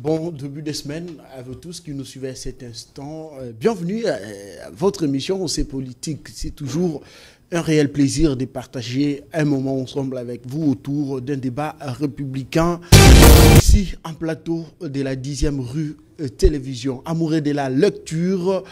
Bon début de semaine à vous tous qui nous suivez à cet instant. Bienvenue à votre émission C'est politique. C'est toujours un réel plaisir de partager un moment ensemble avec vous autour d'un débat républicain. Ici, en plateau de la 10e rue télévision. Amoureux de la lecture,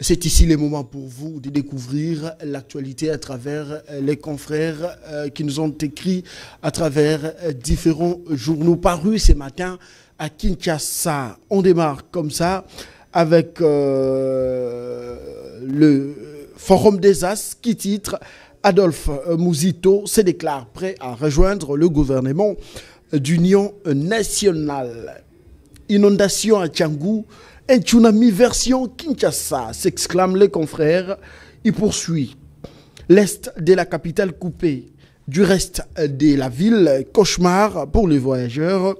c'est ici le moment pour vous de découvrir l'actualité à travers les confrères qui nous ont écrit à travers différents journaux parus ce matin à Kinshasa. On démarre comme ça avec le Forum des As qui titre Adolphe Mouzito se déclare prêt à rejoindre le gouvernement d'union nationale. Inondation à Tchangou, un tsunami version Kinshasa, s'exclament les confrères. Il poursuit. L'est de la capitale coupée du reste de la ville, cauchemar pour les voyageurs.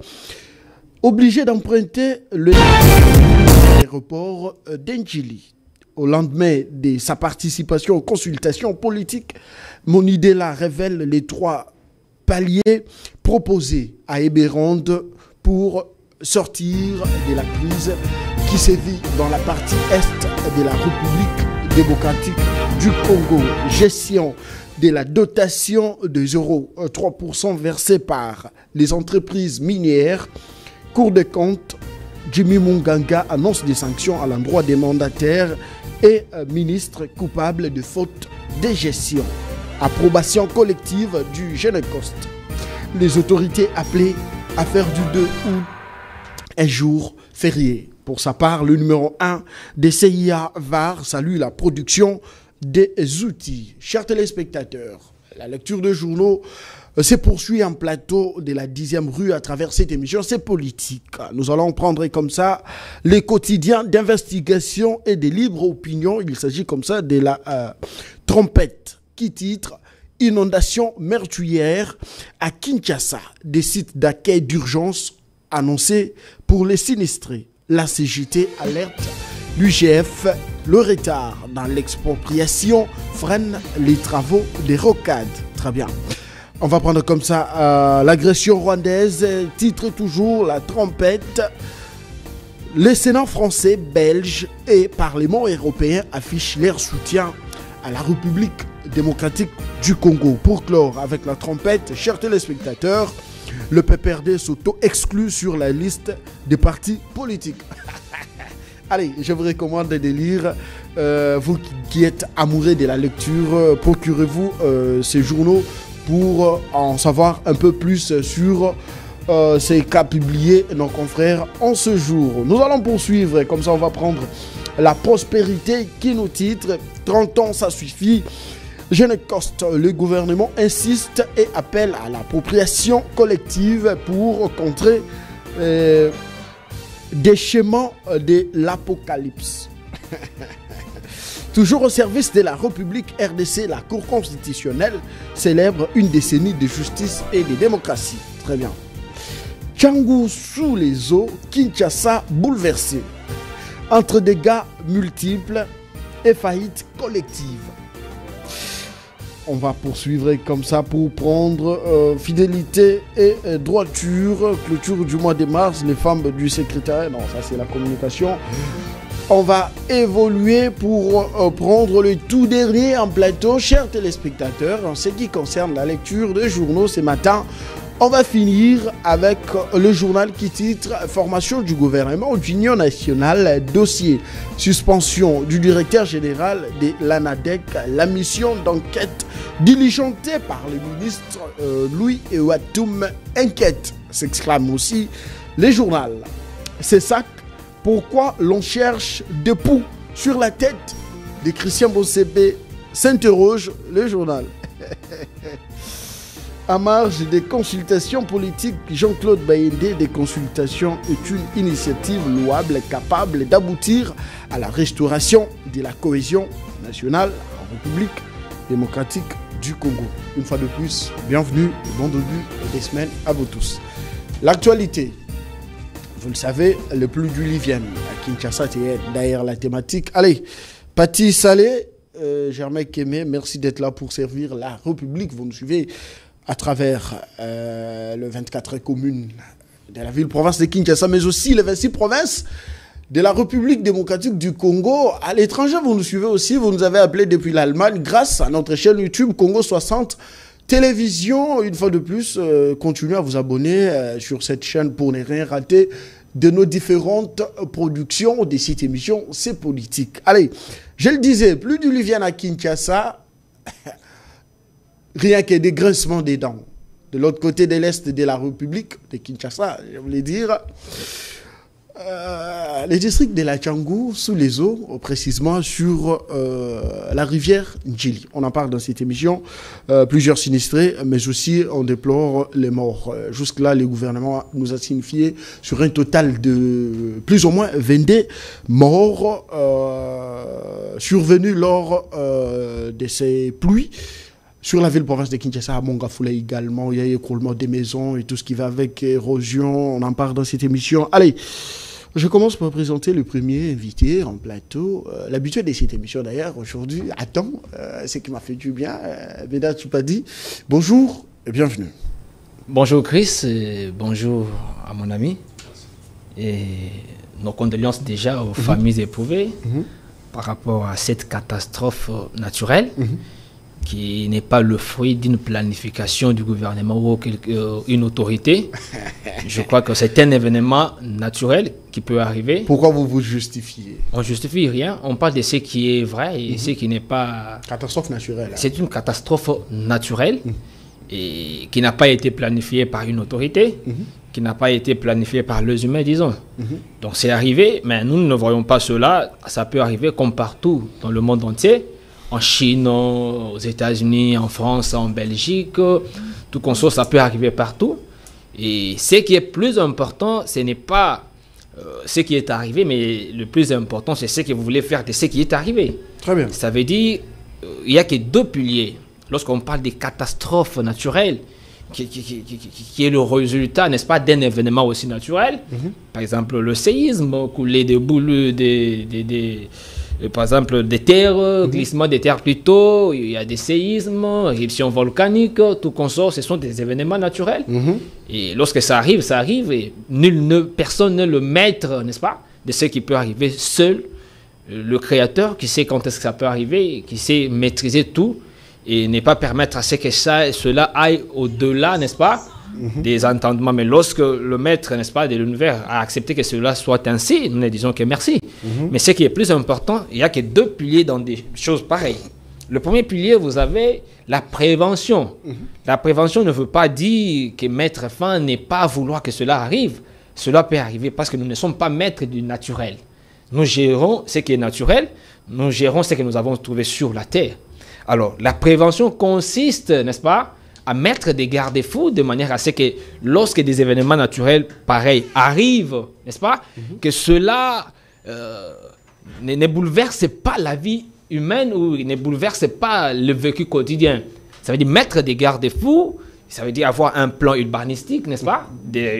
Obligé d'emprunter l'aéroport d'Endjili. Au lendemain de sa participation aux consultations politiques, Monidela révèle les 3 paliers proposés à Eberande pour sortir de la crise qui sévit dans la partie est de la République démocratique du Congo. Gestion de la dotation de 0,3% versée par les entreprises minières. Cour des comptes, Jimmy Munganga annonce des sanctions à l'endroit des mandataires et ministres coupables de faute de gestion. Approbation collective du Génécoste. Les autorités appelées à faire du 2 août un jour férié. Pour sa part, le numéro 1 des CIA VAR salue la production des outils. Chers téléspectateurs, la lecture de journaux se poursuit en plateau de la 10e rue à travers cette émission. C'est politique. Nous allons prendre comme ça les quotidiens d'investigation et de libre opinion. Il s'agit comme ça de la trompette qui titre Inondation meurtrière à Kinshasa. Des sites d'accueil d'urgence annoncés pour les sinistrés. La CGT alerte l'UGF. Le retard dans l'expropriation freine les travaux des rocades. Très bien. On va prendre comme ça l'agression rwandaise, titre toujours la trompette. Les Sénats français, belges et Parlement européen affichent leur soutien à la République démocratique du Congo. Pour clore avec la trompette, chers téléspectateurs, le PPRD s'auto-exclut sur la liste des partis politiques. Allez, je vous recommande de lire. Vous qui êtes amoureux de la lecture, procurez-vous ces journaux pour en savoir un peu plus sur ces cas publiés nos confrères en ce jour. Nous allons poursuivre, comme ça on va prendre la prospérité qui nous titre 30 ans ça suffit. Génécoste, le gouvernement insiste et appelle à l'appropriation collective pour contrer des schémas de l'apocalypse. Toujours au service de la République RDC, la Cour constitutionnelle célèbre une décennie de justice et de démocratie. Très bien. Tchangou sous les eaux, Kinshasa bouleversé. Entre dégâts multiples et faillites collectives. On va poursuivre comme ça pour prendre fidélité et droiture. Clôture du mois de mars, les femmes du secrétariat. Non, ça c'est la communication. On va évoluer pour prendre le tout dernier en plateau. Chers téléspectateurs, en ce qui concerne la lecture de journaux ce matin, on va finir avec le journal qui titre « Formation du gouvernement d'union nationale, dossier suspension du directeur général de l'ANADEC, la mission d'enquête diligentée par le ministre Louis Ewatoum inquiète », s'exclame aussi le journal. C'est ça. Pourquoi l'on cherche des poux sur la tête de Christian Bosébé, s'interroge le journal. À marge des consultations politiques, Jean-Claude Bayendé, des consultations est une initiative louable capable d'aboutir à la restauration de la cohésion nationale en République démocratique du Congo. Une fois de plus, bienvenue et bon début des semaines à vous tous. L'actualité. Vous le savez, le plus du Livien à Kinshasa, c'est d'ailleurs la thématique. Allez, Paty Salé, Germain Kémé, merci d'être là pour servir la République. Vous nous suivez à travers le 24 communes de la ville-province de Kinshasa, mais aussi les 26 provinces de la République démocratique du Congo. À l'étranger, vous nous suivez aussi, vous nous avez appelé depuis l'Allemagne grâce à notre chaîne YouTube Congo 60 Télévision. Une fois de plus, continuez à vous abonner sur cette chaîne pour ne rien rater de nos différentes productions, des sites émissions, c'est politique. Allez, je le disais, plus du Liviane à Kinshasa, rien que des grincements des dents. De l'autre côté de l'Est de la République de Kinshasa, je voulais dire, les districts de la Tchangou, sous les eaux, précisément sur la rivière Ndjili. On en parle dans cette émission. Plusieurs sinistrés, mais aussi on déplore les morts. Jusque-là, le gouvernement nous a signifié sur un total de plus ou moins 22 morts survenus lors de ces pluies. Sur la ville-province de Kinshasa, à Mongafula également, il y a écroulement des maisons et tout ce qui va avec érosion. On en parle dans cette émission. Allez, je commence par présenter le premier invité en plateau. L'habitué de cette émission d'ailleurs, aujourd'hui, attends, ce qui m'a fait du bien, Béda Tchoupadi. Bonjour et bienvenue. Bonjour Chris, et bonjour à mon ami. Et nos condoléances déjà aux familles éprouvées par rapport à cette catastrophe naturelle. Qui n'est pas le fruit d'une planification du gouvernement ou une autorité. Je crois que c'est un événement naturel qui peut arriver. Pourquoi vous vous justifiez? On ne justifie rien, on parle de ce qui est vrai et ce qui n'est pas... Catastrophe naturelle. Hein. C'est une catastrophe naturelle et qui n'a pas été planifiée par une autorité, qui n'a pas été planifiée par les humains, disons. Donc c'est arrivé, mais nous ne voyons pas cela. Ça peut arriver comme partout dans le monde entier. En Chine, aux États-Unis, en France, en Belgique, tout comme ça peut arriver partout. Et ce qui est plus important, ce n'est pas ce qui est arrivé, mais le plus important, c'est ce que vous voulez faire de ce qui est arrivé. Très bien. Ça veut dire il n'y a que deux piliers. Lorsqu'on parle des catastrophes naturelles, qui est le résultat, n'est-ce pas, d'un événement aussi naturel. Par exemple, le séisme, couler des boules, par exemple, des terres, glissement des terres plutôt, il y a des séismes, éruptions volcaniques, tout consort, ce sont des événements naturels. Et lorsque ça arrive, et personne n'est le maître, n'est-ce pas, de ce qui peut arriver seul. Le créateur qui sait quand est-ce que ça peut arriver, qui sait maîtriser tout, et ne pas permettre à ce que cela aille au-delà, n'est-ce pas, des entendements. Mais lorsque le maître, n'est-ce pas, de l'univers a accepté que cela soit ainsi, nous ne disons que merci. Mais ce qui est plus important, il n'y a que deux piliers dans des choses pareilles. Le premier pilier, vous avez la prévention. La prévention ne veut pas dire que mettre fin n'est pas vouloir que cela arrive. Cela peut arriver parce que nous ne sommes pas maîtres du naturel. Nous gérons ce qui est naturel, nous gérons ce que nous avons trouvé sur la terre. Alors, la prévention consiste, n'est-ce pas, à mettre des garde-fous de manière à ce que lorsque des événements naturels pareils arrivent, n'est-ce pas, que cela ne bouleverse pas la vie humaine ou ne bouleverse pas le vécu quotidien. Ça veut dire mettre des garde-fous, ça veut dire avoir un plan urbanistique, n'est-ce pas,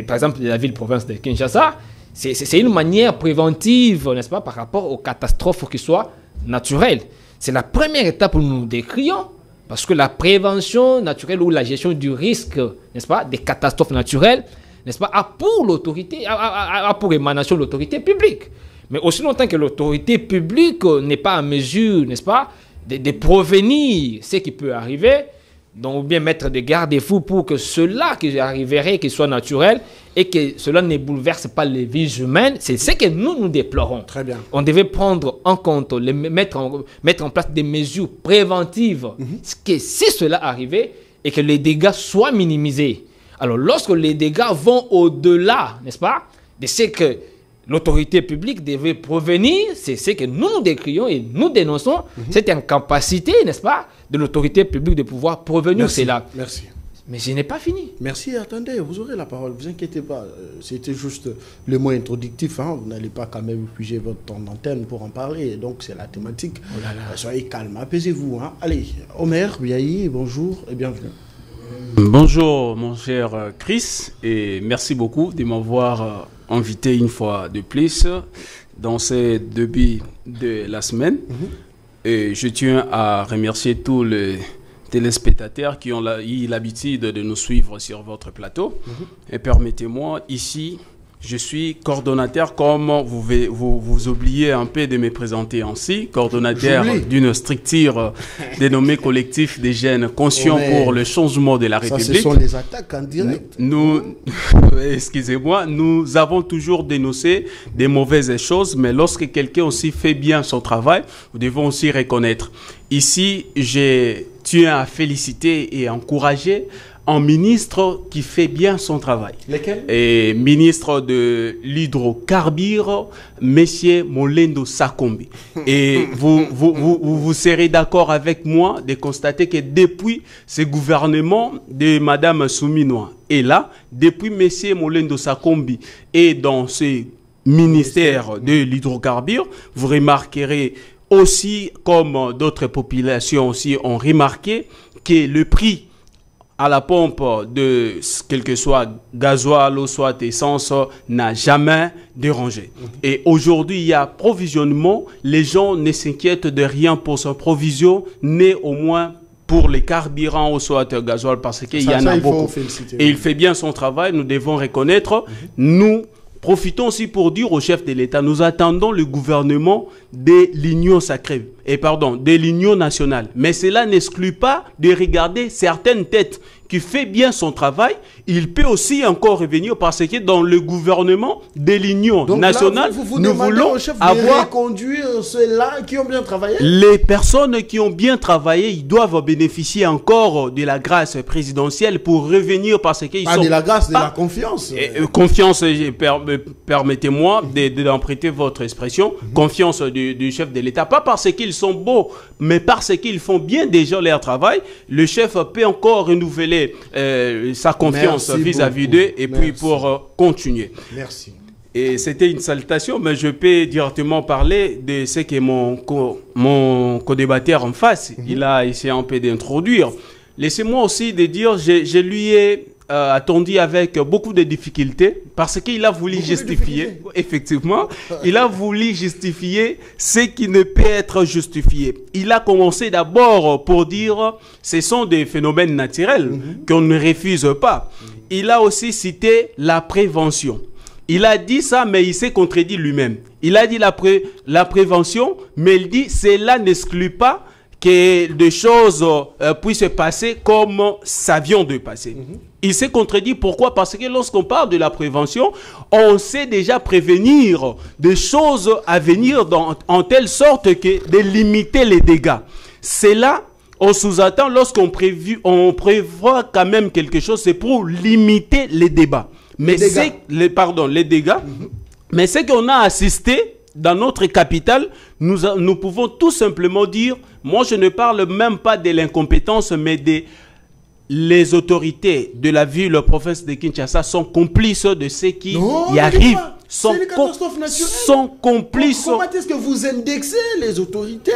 par exemple de la ville-province de Kinshasa. C'est une manière préventive, n'est-ce pas, par rapport aux catastrophes qui soient naturelles. C'est la première étape où nous décrions. Parce que la prévention naturelle ou la gestion du risque, n'est-ce pas, des catastrophes naturelles, n'est-ce pas, a pour l'autorité, a pour émanation l'autorité publique. Mais aussi longtemps que l'autorité publique n'est pas en mesure, n'est-ce pas, de prévenir ce qui peut arriver, donc ou bien mettre des garde-fous pour que cela qui arriverait, qu'il soit naturel, et que cela ne bouleverse pas les vies humaines, c'est ce que nous déplorons. Très bien. On devait prendre en compte, mettre en place des mesures préventives, que si cela arrivait, et que les dégâts soient minimisés. Alors, lorsque les dégâts vont au-delà, n'est-ce pas, de ce que l'autorité publique devait prévenir, c'est ce que nous décrions et nous dénonçons, cette incapacité, n'est-ce pas, de l'autorité publique de pouvoir prévenir cela. Merci. Mais ce n'est pas fini. Merci, attendez, vous aurez la parole, vous inquiétez pas. C'était juste le mot introductif, hein. Vous n'allez pas quand même épuiser votre temps d'antenne pour en parler, donc c'est la thématique. Oh là là. Soyez calme, apaisez-vous. Hein. Allez, Omer, Biaï, bonjour et bienvenue. Bonjour mon cher Chris, et merci beaucoup de m'avoir invité une fois de plus dans ce début de la semaine. Et je tiens à remercier tous les téléspectateurs qui ont eu l'habitude de nous suivre sur votre plateau. Et permettez-moi, ici, je suis coordonnateur, comme vous oubliez un peu de me présenter ainsi, coordonnateur d'une structure dénommée Collectif des jeunes conscients pour le changement de la République. Ça, ce sont les attaques en direct. Excusez-moi, nous avons toujours dénoncé des mauvaises choses, mais lorsque quelqu'un aussi fait bien son travail, nous devons aussi reconnaître. Ici, je tiens à féliciter et encourager un ministre qui fait bien son travail. Lequel? Et ministre de l'hydrocarbure, Monsieur Molendo Sakombi. Et vous serez d'accord avec moi de constater que depuis ce gouvernement de Madame Souminois est là, depuis Monsieur Molendo Sakombi et dans ce ministère de l'hydrocarbure, vous remarquerez aussi, comme d'autres populations aussi ont remarqué, que le prix à la pompe de quel que soit gasoil ou soit essence n'a jamais dérangé. Et aujourd'hui, il y a provisionnement. Les gens ne s'inquiètent de rien pour son provisionner, au moins pour les carburants ou soit gasoil, parce qu'il y en a beaucoup. Et il fait bien son travail, nous devons reconnaître. Nous profitons aussi pour dire au chef de l'État, nous attendons le gouvernement de l'Union sacrée, de l'Union nationale. Mais cela n'exclut pas de regarder certaines têtes qui fait bien son travail. Il peut aussi encore revenir parce que dans le gouvernement de l'Union nationale, nous voulons avoir reconduire ceux-là qui ont bien travaillé. Les personnes qui ont bien travaillé, ils doivent bénéficier encore de la grâce présidentielle pour revenir parce qu'ils sont... de la grâce, de la confiance. Confiance, permettez-moi d'emprunter votre expression, confiance du chef de l'État. Pas parce qu'ils sont beaux, mais parce qu'ils font bien déjà leur travail. Le chef peut encore renouveler sa confiance vis-à-vis d'eux et puis pour continuer. Merci. Et c'était une salutation, mais je peux directement parler de ce que mon co-débatteur en face, il a essayé un peu d'introduire. Laissez-moi aussi de dire, je lui ai attendu avec beaucoup de difficultés parce qu'il a voulu justifier, effectivement, il a voulu justifier ce qui ne peut être justifié. Il a commencé d'abord pour dire ce sont des phénomènes naturels qu'on ne refuse pas. Il a aussi cité la prévention. Il a dit ça, mais il s'est contredit lui-même. Il a dit la prévention, mais il dit cela n'exclut pas que des choses puissent se passer comme ça vient de passer. Il s'est contredit. Pourquoi? Parce que lorsqu'on parle de la prévention, on sait déjà prévenir des choses à venir en telle sorte que de limiter les dégâts. C'est là, on sous-attend, lorsqu'on prévoit quand même quelque chose, c'est pour limiter les débats. Mais les dégâts. Mais ce qu'on a assisté dans notre capitale, nous pouvons tout simplement dire, moi je ne parle même pas de l'incompétence, mais les autorités de la ville, le province de Kinshasa sont complices de ce qui y arrive. Sont complices. Comment est-ce que vous indexez les autorités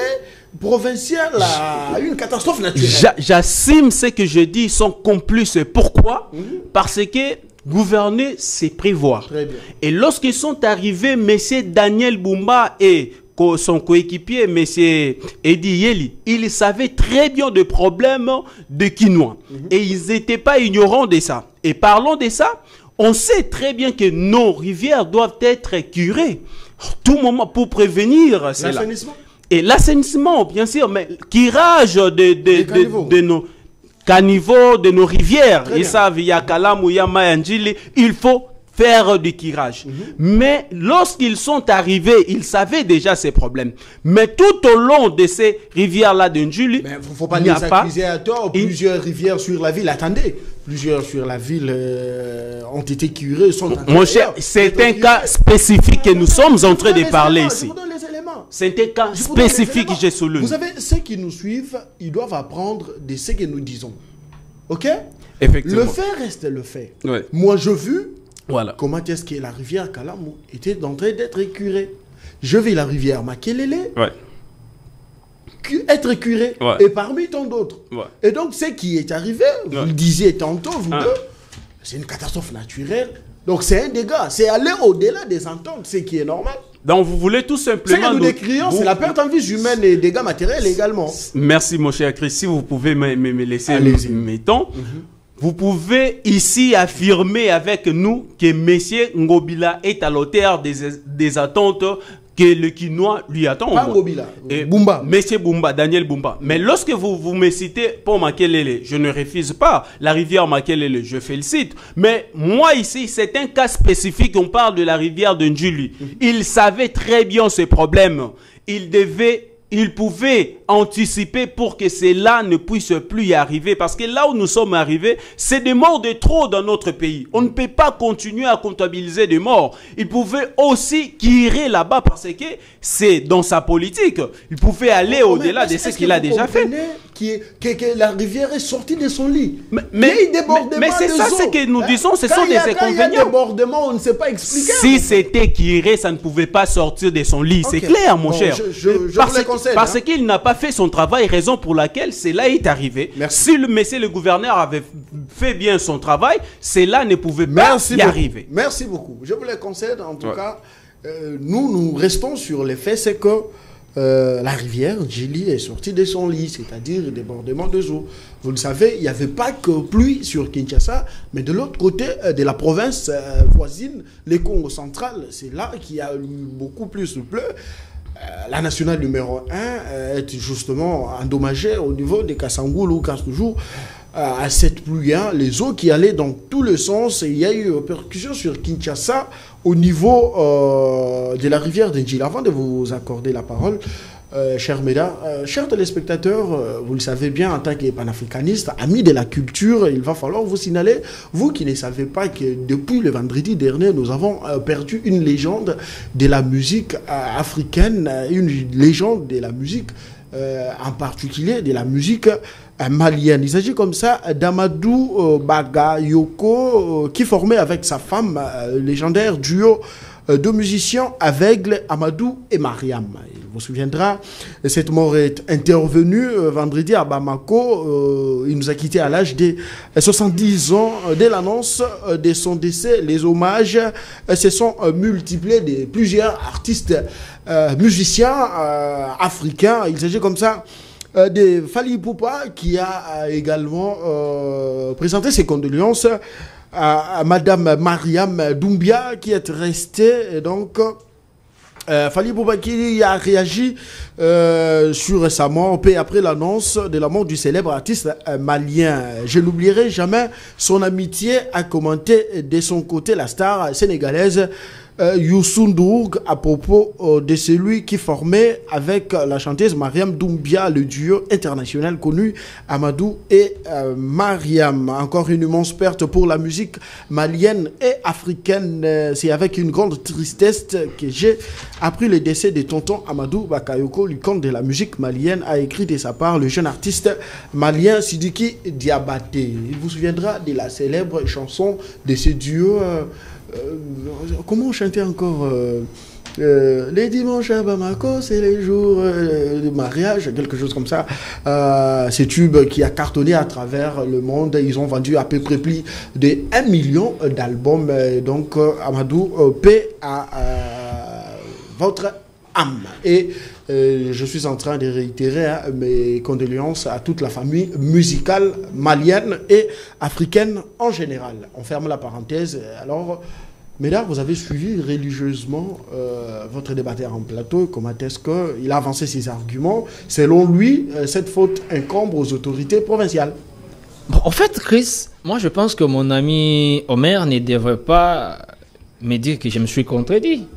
provinciales à une catastrophe naturelle? J'assume ce que je dis, ils sont complices. Pourquoi? Parce que gouverner, c'est prévoir. Très bien. Et lorsqu'ils sont arrivés, M. Daniel Bumba et son coéquipier, M. Edi Yeli, ils savaient très bien des problèmes de quinoa. Et ils n'étaient pas ignorants de ça. Et parlons de ça, on sait très bien que nos rivières doivent être curées tout moment pour prévenir cela. L'assainissement? Et l'assainissement, bien sûr, mais curage de nos caniveaux, de nos rivières. Ils savent, il y a Kalamou, il y a Mayanjili, il faut faire du curage. Mais lorsqu'ils sont arrivés, ils savaient déjà ces problèmes. Mais tout au long de ces rivières-là d'Njuli, il ne faut pas les accuser à tort. Plusieurs rivières sur la ville, attendez, plusieurs sur la ville ont été curées, sont en mon cher, c'est un cas spécifique que nous sommes en train de parler ici. C'est un cas spécifique que j'ai soulevé. Vous savez, ceux qui nous suivent, ils doivent apprendre de ce que nous disons. Ok? Effectivement. Le fait reste le fait. Ouais. Moi, je vu comment est-ce que la rivière Kalamou était en train d'être curée. Je vis la rivière Makelele être curée. Et parmi tant d'autres. Et donc, ce qui est arrivé, vous le disiez tantôt, vous deux, c'est une catastrophe naturelle. Donc, c'est un dégât. C'est aller au-delà des ententes, ce qui est normal. Donc vous voulez tout simplement... Ce que nous décrions, c'est la perte en vie humaine et dégâts matériels également. Merci mon cher Chris, si vous pouvez me laisser mes temps. Vous pouvez ici affirmer avec nous que M. Ngobila est à l'auteur des attentes que le Quinois lui attend. Pas Ngobila, Bumba. Monsieur Bumba, Daniel Bumba. Mais lorsque vous me citez pour Makelele, je ne refuse pas. La rivière Makelele, je félicite. Mais moi ici, c'est un cas spécifique. On parle de la rivière de Ndjuli. Il savait très bien ce problème. Il pouvait anticiper pour que cela ne puisse plus y arriver. Parce que là où nous sommes arrivés, c'est des morts de trop dans notre pays. On ne peut pas continuer à comptabiliser des morts. Il pouvait aussi tirer là-bas parce que c'est dans sa politique. Il pouvait aller au-delà de ce qu'il a déjà fait. Que la rivière est sortie de son lit. Mais c'est ça ce que nous disons, ce sont des inconvénients. Il y a débordement, on ne sait pas expliquer. Si c'était Kiré, ça ne pouvait pas sortir de son lit. C'est clair, mon cher. Parce qu'il n'a pas fait son travail, raison pour laquelle cela est arrivé. Merci. Si le gouverneur avait fait bien son travail, cela ne pouvait pas y arriver. Merci beaucoup. Je vous le concède, en tout cas. Nous restons sur les faits, c'est que la rivière Ndjili est sortie de son lit, c'est-à-dire débordement de eau. Vous le savez, il n'y avait pas que pluie sur Kinshasa, mais de l'autre côté de la province voisine, le Congo central, c'est là qu'il y a eu beaucoup plus de pleu. La nationale numéro 1 est justement endommagée au niveau de Kassangoul ou Kastoujou à cette pluie. Les eaux qui allaient dans tous les sens, il y a eu répercussion sur Kinshasa au niveau de la rivière d'Ndjili. Avant de vous accorder la parole, cher Médard, chers téléspectateurs, vous le savez bien, en tant que panafricaniste, ami de la culture, il va falloir vous signaler, vous qui ne savez pas que depuis le vendredi dernier, nous avons perdu une légende de la musique africaine, une légende de la musique, en particulier de la musique malienne. Il s'agit comme ça d'Amadou Bagayoko, qui formait avec sa femme légendaire duo deux musiciens aveugles, Amadou et Mariam. Il vous souviendra, cette mort est intervenue vendredi à Bamako. Il nous a quittés à l'âge de 70 ans. Dès l'annonce de son décès, les hommages se sont multipliés de plusieurs artistes musiciens africains. Il s'agit comme ça de Fally Ipupa qui a également présenté ses condoléances à Madame Mariam Doumbia qui est restée. Donc Fally Ipupa qui a réagi sur sa mort après l'annonce de la mort du célèbre artiste malien. Je n'oublierai jamais son amitié, a commenté de son côté la star sénégalaise Youssou N'Dour à propos de celui qui formait avec la chanteuse Mariam Doumbia le duo international connu Amadou et Mariam. Encore une immense perte pour la musique malienne et africaine. C'est avec une grande tristesse que j'ai appris le décès de tonton Amadou Bakayoko, l'icône de la musique malienne, a écrit de sa part le jeune artiste malien Sidiki Diabaté. Il vous souviendra de la célèbre chanson de ce duo. Comment on chantait encore les dimanches à Bamako, c'est les jours de mariage, quelque chose comme ça. Ce tube qui a cartonné à travers le monde. Ils ont vendu à peu près plus de 1 million d'albums. Donc, Amadou, paix à votre âme. Et je suis en train de réitérer mes condoléances à toute la famille musicale malienne et africaine en général. On ferme la parenthèse. Alors, mesdames, vous avez suivi religieusement votre débatteur en plateau. Comment est-ce qu'il a avancé ses arguments? Selon lui, cette faute incombe aux autorités provinciales. Bon, en fait, Chris, moi je pense que mon ami Omer ne devrait pas me dire que je me suis contredit.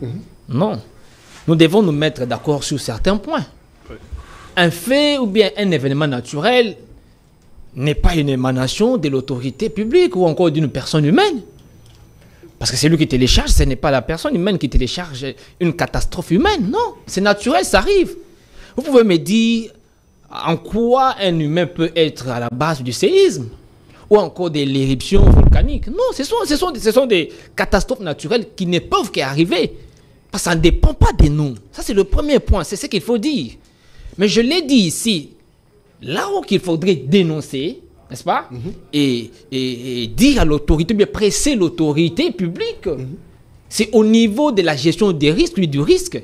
Non. Nous devons nous mettre d'accord sur certains points. Oui. Un fait ou bien un événement naturel n'est pas une émanation de l'autorité publique ou encore d'une personne humaine. Parce que c'est lui qui télécharge, ce n'est pas la personne humaine qui télécharge une catastrophe humaine. Non, c'est naturel, ça arrive. Vous pouvez me dire en quoi un humain peut être à la base du séisme ou encore de l'éruption volcanique. Non, ce sont des catastrophes naturelles qui ne peuvent qu'arriver. Parce que ça ne dépend pas de nous. Ça, c'est le premier point. C'est ce qu'il faut dire. Mais je l'ai dit ici. Là où il faudrait dénoncer, n'est-ce pas, et dire à l'autorité, bien presser l'autorité publique, c'est au niveau de la gestion des risques, du risque.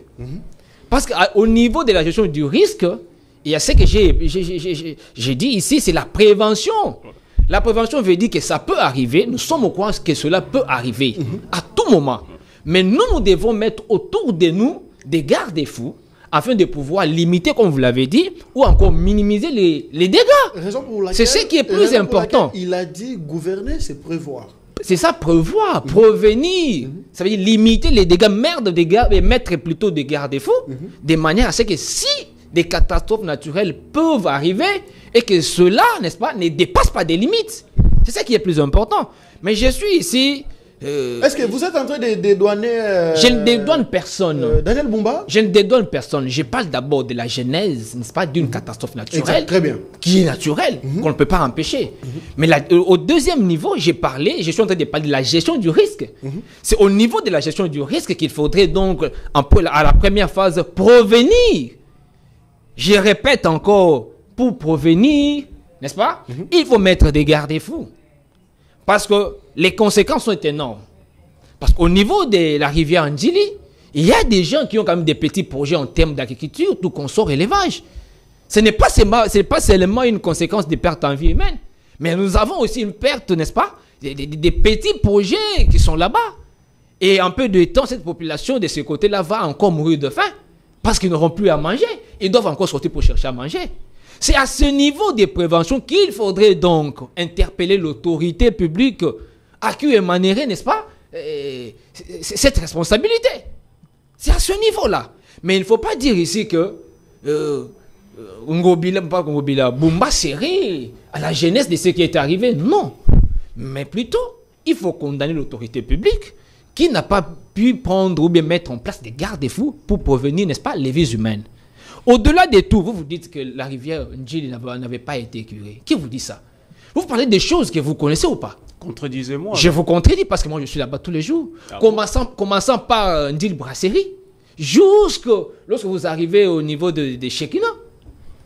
Parce qu'au niveau de la gestion du risque, il y a ce que j'ai dit ici, c'est la prévention. La prévention veut dire que ça peut arriver, nous sommes au courant que cela peut arriver à tout moment. Mais nous devons mettre autour de nous des garde-fous afin de pouvoir limiter, comme vous l'avez dit, ou encore minimiser les dégâts. C'est ce qui est plus important. Il a dit gouverner, c'est prévoir. C'est ça, prévoir, prévenir. Ça veut dire limiter les dégâts, et mettre plutôt des garde-fous, de manière à ce que si des catastrophes naturelles peuvent arriver et que cela, n'est-ce pas, ne dépasse pas des limites. C'est ça qui est plus important. Mais je suis ici... Est-ce que vous êtes en train de dédouaner... je ne dédouane personne. Daniel Bumba? Je ne dédouane personne. Je parle d'abord de la genèse, n'est-ce pas, d'une catastrophe naturelle. Exact, très bien. Qui est naturelle, qu'on ne peut pas empêcher. Mais au deuxième niveau, je suis en train de parler de la gestion du risque. C'est au niveau de la gestion du risque qu'il faudrait donc, à la première phase, prévenir. Je répète encore, pour prévenir, n'est-ce pas, il faut mettre des garde-fous. Parce que les conséquences sont énormes. Parce qu'au niveau de la rivière Ndjili, il y a des gens qui ont quand même des petits projets en termes d'agriculture, tout consort élevage. Ce n'est pas seulement une conséquence des pertes en vie humaine, mais nous avons aussi une perte, n'est-ce pas, des petits projets qui sont là-bas. Et en peu de temps, cette population de ce côté-là va encore mourir de faim parce qu'ils n'auront plus à manger. Ils doivent encore sortir pour chercher à manger. C'est à ce niveau de prévention qu'il faudrait donc interpeller l'autorité publique à qui émanerait, n'est-ce pas, cette responsabilité. C'est à ce niveau-là. Mais il ne faut pas dire ici que Bumba serait à la genèse de ce qui est arrivé. Non. Mais plutôt, il faut condamner l'autorité publique qui n'a pas pu prendre ou bien mettre en place des garde-fous pour prévenir, n'est-ce pas, les vies humaines. Au-delà de tout, vous dites que la rivière Ndjili n'avait pas été curée. Qui vous dit ça? Vous parlez des choses que vous connaissez ou pas? Contredisez-moi. Je vous contredis parce que moi je suis là-bas tous les jours. Commençant par Ndjili Brasserie, jusque lorsque vous arrivez au niveau de Chekina.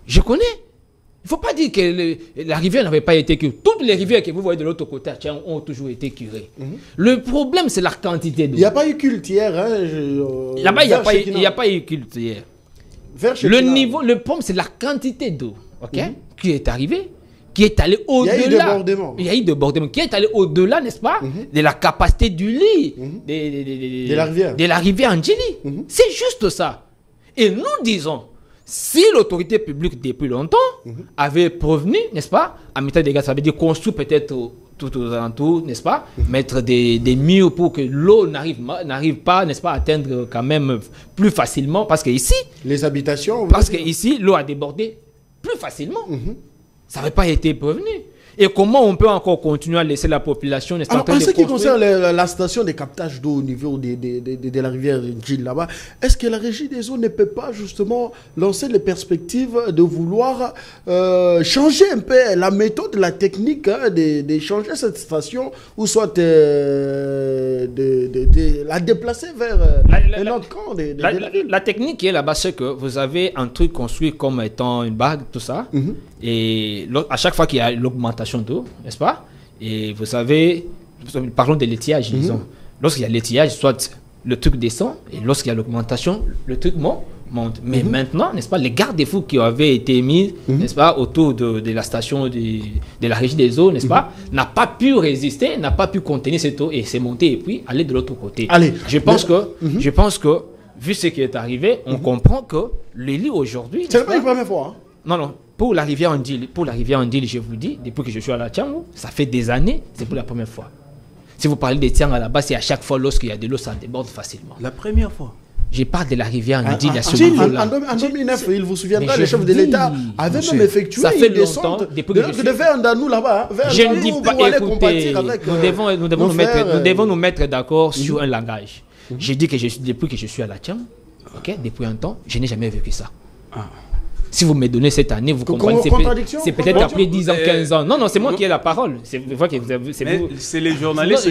Je connais. Il ne faut pas dire que la rivière n'avait pas été curée. Toutes les rivières que vous voyez de l'autre côté ont toujours été curées. Le problème, c'est la quantité d'eau. Il n'y a pas eu culte hier. Là-bas, il n'y a pas eu culte hier. Le problème, c'est la quantité d'eau qui est arrivée, qui est allée au-delà. Il y a eu débordement. Qui est allé au-delà, n'est-ce pas, de la capacité du lit de la rivière Ndjili. C'est juste ça. Et nous disons, si l'autorité publique depuis longtemps avait prévenu, n'est-ce pas, à mettre des gaz, ça veut dire construire peut-être tout aux alentours, n'est-ce pas, mettre des murs pour que l'eau n'arrive pas, n'est-ce pas, à atteindre quand même plus facilement, parce que ici, les habitations, parce que ici, l'eau a débordé plus facilement. Ça n'avait pas été prévenu. Et comment on peut encore continuer à laisser la population, n'est-ce pas, en ce qui concerne la station de captage d'eau au niveau de la rivière Ndjili là-bas, est-ce que la régie des eaux ne peut pas justement lancer les perspectives de vouloir changer un peu la méthode, la technique, de changer cette station, ou soit de la déplacer vers un autre camp de la ville? La technique qui est là-bas, c'est que vous avez un truc construit comme étant une bague, tout ça, et à chaque fois qu'il y a l'augmentation d'eau, n'est-ce pas? Et vous savez, parlons de l'étiage, disons. Lorsqu'il y a l'étiage, soit le truc descend, et lorsqu'il y a l'augmentation, le truc monte. Mais maintenant, n'est-ce pas, les garde-fous qui avaient été mis, n'est-ce pas, autour de la station de la régie des eaux, n'est-ce pas, n'a pas pu résister, n'a pas pu contenir cette eau, et c'est monté et puis aller de l'autre côté. Je pense que, vu ce qui est arrivé, on comprend que le lit aujourd'hui... C'est pas la première fois. Non. Pour la rivière Ndjili, je vous dis, depuis que je suis à la Tiangou, ça fait des années, c'est pour la première fois. Si vous parlez des Tiang à la base, c'est à chaque fois lorsqu'il y a de l'eau, ça déborde facilement. La première fois. Je parle de la rivière Ndjili à ce niveau-là. En 2009, il vous souviendra, le chef de l'État avait même effectué une descente de vers Ndanou là-bas. Je ne dis pas, écoutez, nous devons nous mettre d'accord sur un langage. J'ai dit que depuis que je suis à la Tiangou, depuis un temps, je n'ai jamais vécu ça. Si vous me donnez cette année, vous comprenez. C'est peut-être après 10 ans, 15 ans. Non, non, c'est moi qui ai la parole. C'est vrai que c'est les journalistes.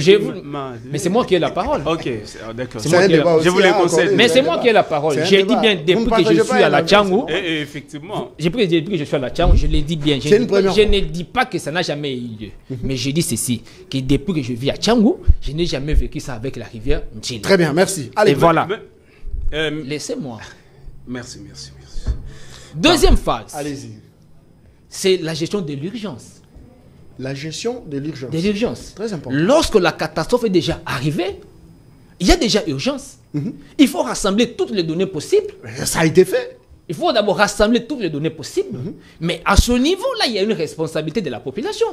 Mais c'est moi qui ai la parole. Ok, d'accord. Je vous les conseille. Mais c'est moi qui ai la parole. J'ai dit bien depuis que je suis à la Tchangou. Effectivement. Depuis que je suis à la Tchangou, je l'ai dit bien. Je ne dis pas que ça n'a jamais eu lieu. Mais j'ai dit ceci, que depuis que je vis à Tchangou, je n'ai jamais vécu ça avec la rivière Ndjili. Très bien, merci. Allez, voilà. Laissez-moi. Merci. Deuxième phase. Allez-y. C'est la gestion de l'urgence. La gestion de l'urgence. De l'urgence. Très important. Lorsque la catastrophe est déjà arrivée, il y a déjà urgence. Il faut rassembler toutes les données possibles. Ça a été fait. Il faut d'abord rassembler toutes les données possibles. Mais à ce niveau-là, il y a une responsabilité de la population.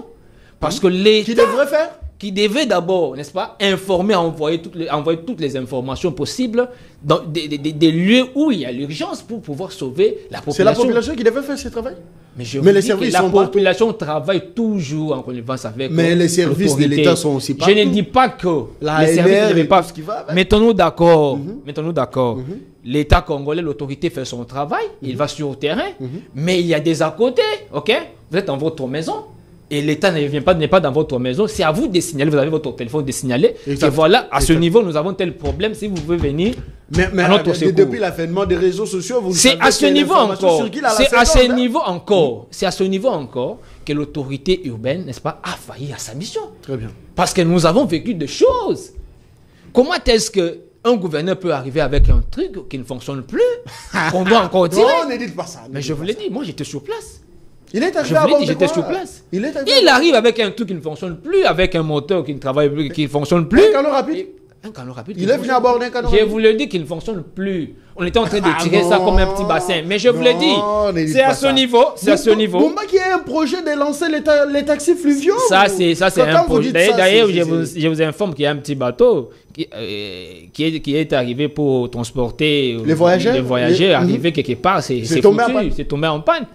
Parce que l'État... Qui devrait faire? Qui devait d'abord, n'est-ce pas, informer, envoyer toutes les informations possibles dans des lieux où il y a l'urgence pour pouvoir sauver la population. C'est la population qui devait faire ce travail. Mais les services la population travaille toujours en connivence avec mais les services de l'État sont aussi partout. Je ne dis pas que les services ne devaient pas... Mettons-nous d'accord. L'État congolais, l'autorité fait son travail, il va sur le terrain, mais il y a des à côté, ok? Vous êtes dans votre maison. Et l'État n'est pas dans votre maison, c'est à vous de signaler, vous avez votre téléphone de signaler. Et voilà, à ce niveau, nous avons tel problème, si vous pouvez venir à notre secours. Depuis l'avènement des réseaux sociaux, vous c'est à ce niveau encore. C'est à ce niveau encore que l'autorité urbaine, n'est-ce pas, a failli à sa mission. Très bien. Parce que nous avons vécu des choses. Comment est-ce qu'un gouverneur peut arriver avec un truc qui ne fonctionne plus, qu'on doit encore tirer? Non, ne dites pas ça. Mais je vous l'ai dit, moi j'étais sur place. Il est arrivé j'étais sur place. Il arrive avec un truc qui ne fonctionne plus, avec un moteur qui ne travaille plus, qui ne fonctionne plus. Un canot rapide. Un canot rapide. Il est venu à bord d'un canot rapide. Je vous le dis qu'il ne fonctionne plus. On était en train de tirer ça comme un petit bassin. Mais je vous l'ai dit, c'est à ce niveau. C'est à ce niveau. Bon, qu'il y ait un projet de lancer les taxis fluviaux. Ça, c'est un projet. D'ailleurs, je vous informe qu'il y a un petit bateau qui est arrivé pour transporter les voyageurs arrivé quelque part. C'est tombé en panne.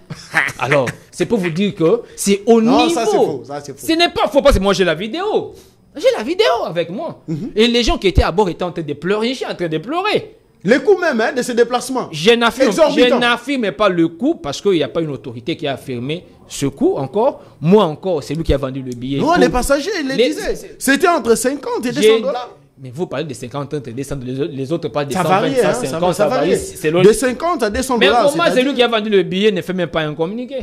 Alors, c'est pour vous dire que c'est au niveau. Ça, c'est faux. Ce n'est pas faux, parce que moi, j'ai la vidéo. J'ai la vidéo avec moi. Et les gens qui étaient à bord étaient en train de pleurer. Je suis en train de pleurer. Les coûts même de ces déplacements. Je n'affirme pas le coût parce qu'il n'y a pas une autorité qui a affirmé ce coût encore. Moi encore, c'est lui qui a vendu le billet. Non, les passagers, ils le disaient. C'était entre 50 et 200 $. Mais vous parlez de 50 et 200, les autres parlent de 120, varie, 150, ça varie. De 50 à 200 $. Mais comment c'est lui qui a vendu le billet ne fait même pas un communiqué?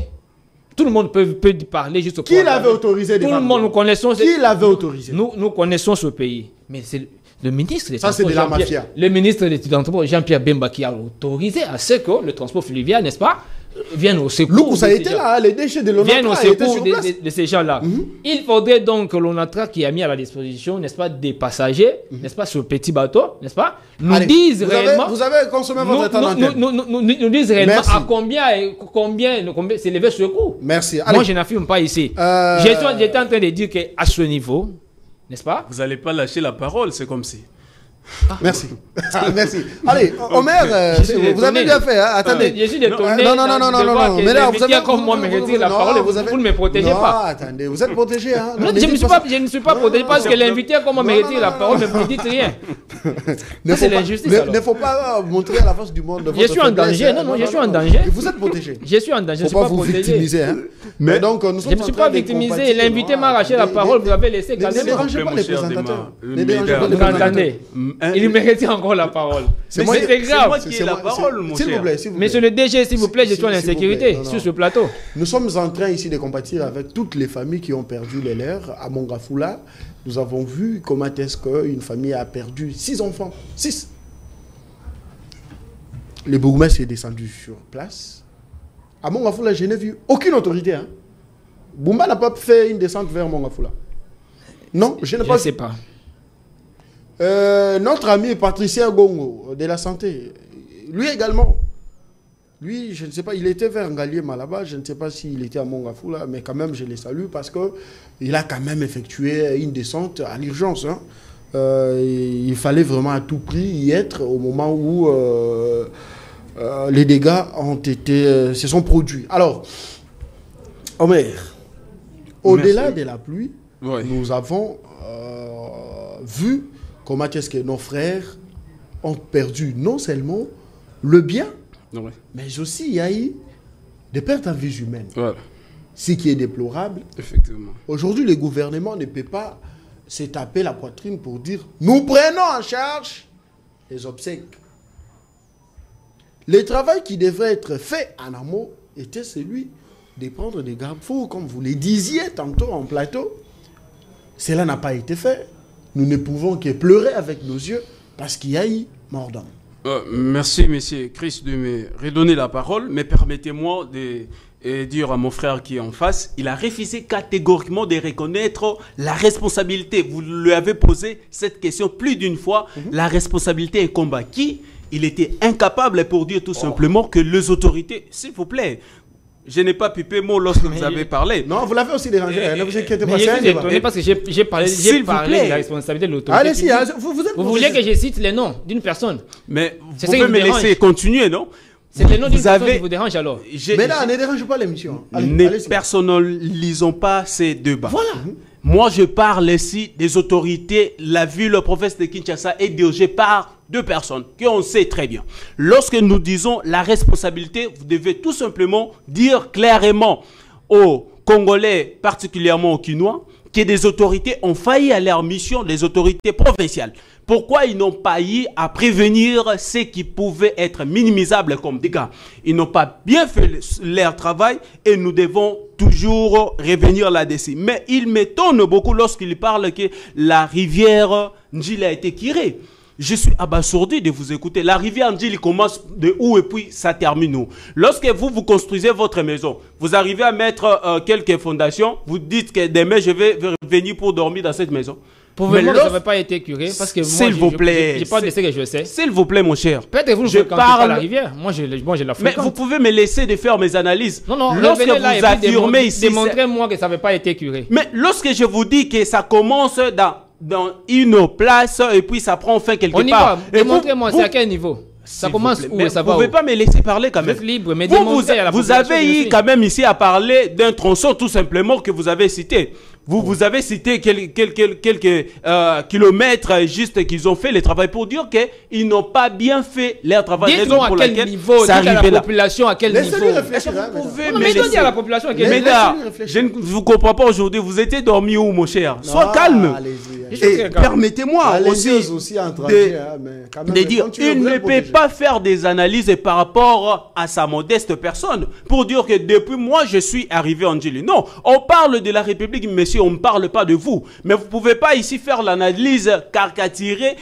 Tout le monde peut parler juste au Qui l'avait autorisé? Tout le monde, nous connaissons. Qui l'avait autorisé? Nous connaissons ce pays. Mais c'est le ministre des Transports. Ça, c'est de la mafia. Le ministre des Transports, Jean-Pierre Bemba, qui a autorisé à ce que le transport fluvial, n'est-ce pas, vienne au secours. Ça a été là, les déchets de l'ONATRA viennent au secours de ces gens-là. Il faudrait donc que l'ONATRA, qui a mis à la disposition, n'est-ce pas, des passagers, n'est-ce pas, ce petit bateau, n'est-ce pas, nous disent réellement. Vous avez consommé votre temps d'antenne. Nous disent réellement à combien s'élevait ce coût. Merci. Moi, je n'affirme pas ici. J'étais en train de dire qu'à ce niveau, n'est-ce pas? Vous n'allez pas lâcher la parole, c'est comme si. Merci. Merci. Allez, Omer, vous avez bien fait. Hein? Attendez. Je suis détourné. Non. Mais là, vous avez comme moi me retirer la parole et vous ne me protégez pas. Attendez, vous êtes protégé. Hein? Non, je ne suis pas protégé parce que l'invité comme moi me retire la parole, mais vous ne dites rien. C'est l'injustice. Il ne faut pas montrer à la face du monde. Je suis en danger. Non, je suis en danger. Vous êtes protégé. Je suis en danger. Je ne suis pas protégé. Mais donc, nous sommes. Je ne suis pas victimisé. L'invité m'a arraché la parole. Vous avez laissé calmer. Ne dérangez pas les présentateurs. Vous entendez? Il me retire encore la parole. C'est grave. C'est moi qui ai la parole, mon cher. S'il vous plaît. Monsieur le DG, s'il vous plaît, je suis en insécurité sur ce plateau. Nous sommes en train ici de compatir avec toutes les familles qui ont perdu les leurs. À Mongafula, nous avons vu comment est-ce qu'une famille a perdu 6 enfants. 6. Le bourgmestre est descendu sur place. À Mongafula, je n'ai vu aucune autorité. Hein. Boumba n'a pas fait une descente vers Mongafula. Non, je ne sais pas. Notre ami Patricien Gongo de la santé, lui également, lui, je ne sais pas, il était vers Ngaliema là-bas, je ne sais pas s'il était à Mongafula, mais quand même, je le salue parce qu'il a quand même effectué une descente à l'urgence. Hein. Il fallait vraiment à tout prix y être au moment où les dégâts se sont produits. Alors, Omer, au-delà de la pluie, nous avons vu comment est-ce que nos frères ont perdu non seulement le bien, mais aussi il y a eu des pertes en vies humaines. Voilà. Ce qui est déplorable. Effectivement. Aujourd'hui, le gouvernement ne peut pas se taper la poitrine pour dire « Nous prenons en charge les obsèques ». Le travail qui devrait être fait en amont était celui de prendre des garde-fous, comme vous le disiez tantôt en plateau. Cela n'a pas été fait. Nous ne pouvons que pleurer avec nos yeux parce qu'il y a eu mort d'homme. Merci, monsieur Chris, de me redonner la parole, mais permettez-moi de dire à mon frère qui est en face, il a refusé catégoriquement de reconnaître la responsabilité. Vous lui avez posé cette question plus d'une fois. La responsabilité est combat qui? Il était incapable pour dire tout simplement que les autorités, s'il vous plaît, je n'ai pas pipé mot lorsque vous avez parlé. Non, vous l'avez aussi dérangé, ne vous inquiétez pas. Mais parce que j'ai parlé de la responsabilité de l'autorité. Allez-y, vous voulez que je cite les noms d'une personne? Mais vous pouvez me laisser continuer, non? C'est le nom d'une personne qui vous dérange alors. Mais là, ne dérange pas l'émission. Ne personnalisons pas ces débats. Voilà. Moi, je parle ici des autorités. La ville, le province de Kinshasa est dirigée par deux personnes qu'on sait très bien. Lorsque nous disons la responsabilité, vous devez tout simplement dire clairement aux Congolais, particulièrement aux Kinois, que des autorités ont failli à leur mission, les autorités provinciales. Pourquoi ils n'ont pas eu à prévenir ce qui pouvait être minimisable comme dégâts? Ils n'ont pas bien fait leur travail et nous devons toujours revenir là-dessus. Mais il m'étonne beaucoup lorsqu'il parle que la rivière Njili a été curée. Je suis abasourdi de vous écouter. La rivière Njili commence de où et puis ça termine où? Lorsque vous construisez votre maison, vous arrivez à mettre quelques fondations, vous dites que demain je vais venir pour dormir dans cette maison. Pouvez-vous que ça n'avait pas été curé? Parce que moi, s'il vous plaît, j'ai pas de ce que je sais. S'il vous plaît, mon cher. Peut-être que vous ne fréquentez pas la rivière. Moi, je la fréquente. Mais vous pouvez me laisser de faire mes analyses. Non, lorsque vous affirmez ici, démontrez-moi que ça n'avait pas été curé. Mais lorsque je vous dis que ça commence dans une place et puis ça prend fin quelque part. On y va. Démontrez-moi, c'est à quel niveau? Ça commence où et ça va où? Vous ne pouvez pas me laisser parler quand même. Vous êtes libre, mais démontrez à la population. Vous avez eu quand même ici à parler d'un tronçon tout simplement que vous avez cité. Vous avez cité quelques kilomètres juste qu'ils ont fait le travail pour dire qu'ils n'ont pas bien fait leur travail. Dites-moi à quel niveau, dites à la population à quel niveau. Réfléchir, vous pouvez mais dites à la population à quel niveau. Je ne vous comprends pas aujourd'hui. Vous étiez dormi où, mon cher? Sois calme. Et permettez-moi aussi de dire, il ne peut pas faire des analyses par rapport à sa modeste personne pour dire que depuis moi je suis arrivé en Njili. Non, on parle de la République, monsieur, on ne parle pas de vous. Mais vous ne pouvez pas ici faire l'analyse caricaturée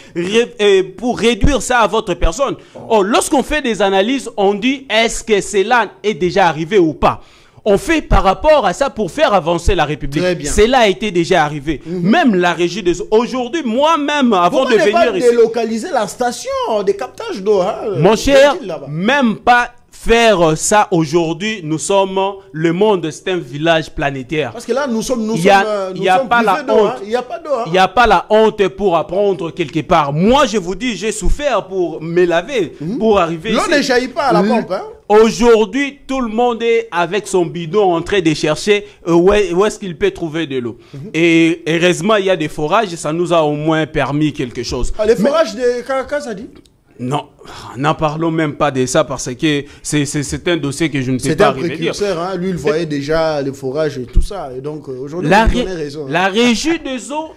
pour réduire ça à votre personne. Oh, lorsqu'on fait des analyses, on dit est-ce que cela est déjà arrivé ou pas? On fait par rapport à ça pour faire avancer la République. Cela a été déjà arrivé. Même la régie des eaux. Aujourd'hui, moi-même, avant de venir ici... Pourquoi ne pas délocaliser la station de captage d'eau? Mon cher, même pas faire ça aujourd'hui. Nous sommes... Le monde, c'est un village planétaire. Parce que là, nous sommes il n'y a pas la honte. Il n'y a pas d'eau. Il n'y a pas la honte pour apprendre quelque part. Moi, je vous dis, j'ai souffert pour me laver, pour arriver ici. L'eau ne jaillit pas à la pompe, hein? Aujourd'hui, tout le monde est avec son bidon en train de chercher où est-ce qu'il peut trouver de l'eau. Et heureusement, il y a des forages, ça nous a au moins permis quelque chose. Les forages de Caracas, ça dit? Non, n'en parlons même pas de ça parce que c'est un dossier que je ne peux pas revenir. C'est un précurseur, hein? Lui, il voyait déjà les forages et tout ça. Et donc, aujourd'hui, vous donnez raison. La régie des eaux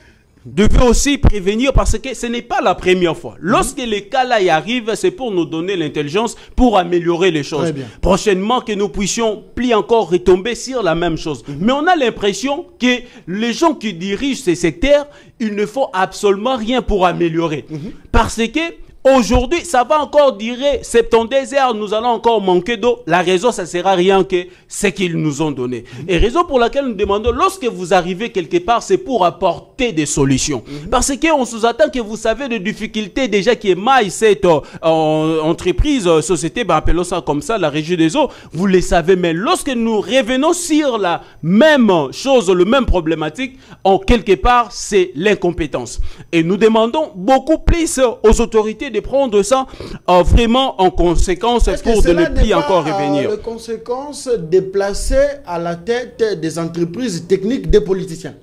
devait aussi prévenir parce que ce n'est pas la première fois. Lorsque les cas là y arrivent, c'est pour nous donner l'intelligence pour améliorer les choses. Prochainement, que nous puissions plus encore retomber sur la même chose. Mais on a l'impression que les gens qui dirigent ces secteurs, ils ne font absolument rien pour améliorer. Parce que aujourd'hui, ça va encore durer 72 heures, nous allons encore manquer d'eau. La raison, ça ne sera rien que ce qu'ils nous ont donné. Et raison pour laquelle nous demandons, lorsque vous arrivez quelque part, c'est pour apporter des solutions. Parce qu'on sous-attend que vous savez des difficultés déjà qui émaillent cette entreprise, société, appelons ça comme ça, la régie des eaux. Vous les savez, mais lorsque nous revenons sur la même chose, le même problématique, en quelque part, c'est l'incompétence. Et nous demandons beaucoup plus aux autorités de prendre ça vraiment en conséquence pour de ne plus encore revenir. Les conséquences déplacées à la tête des entreprises techniques des politiciens.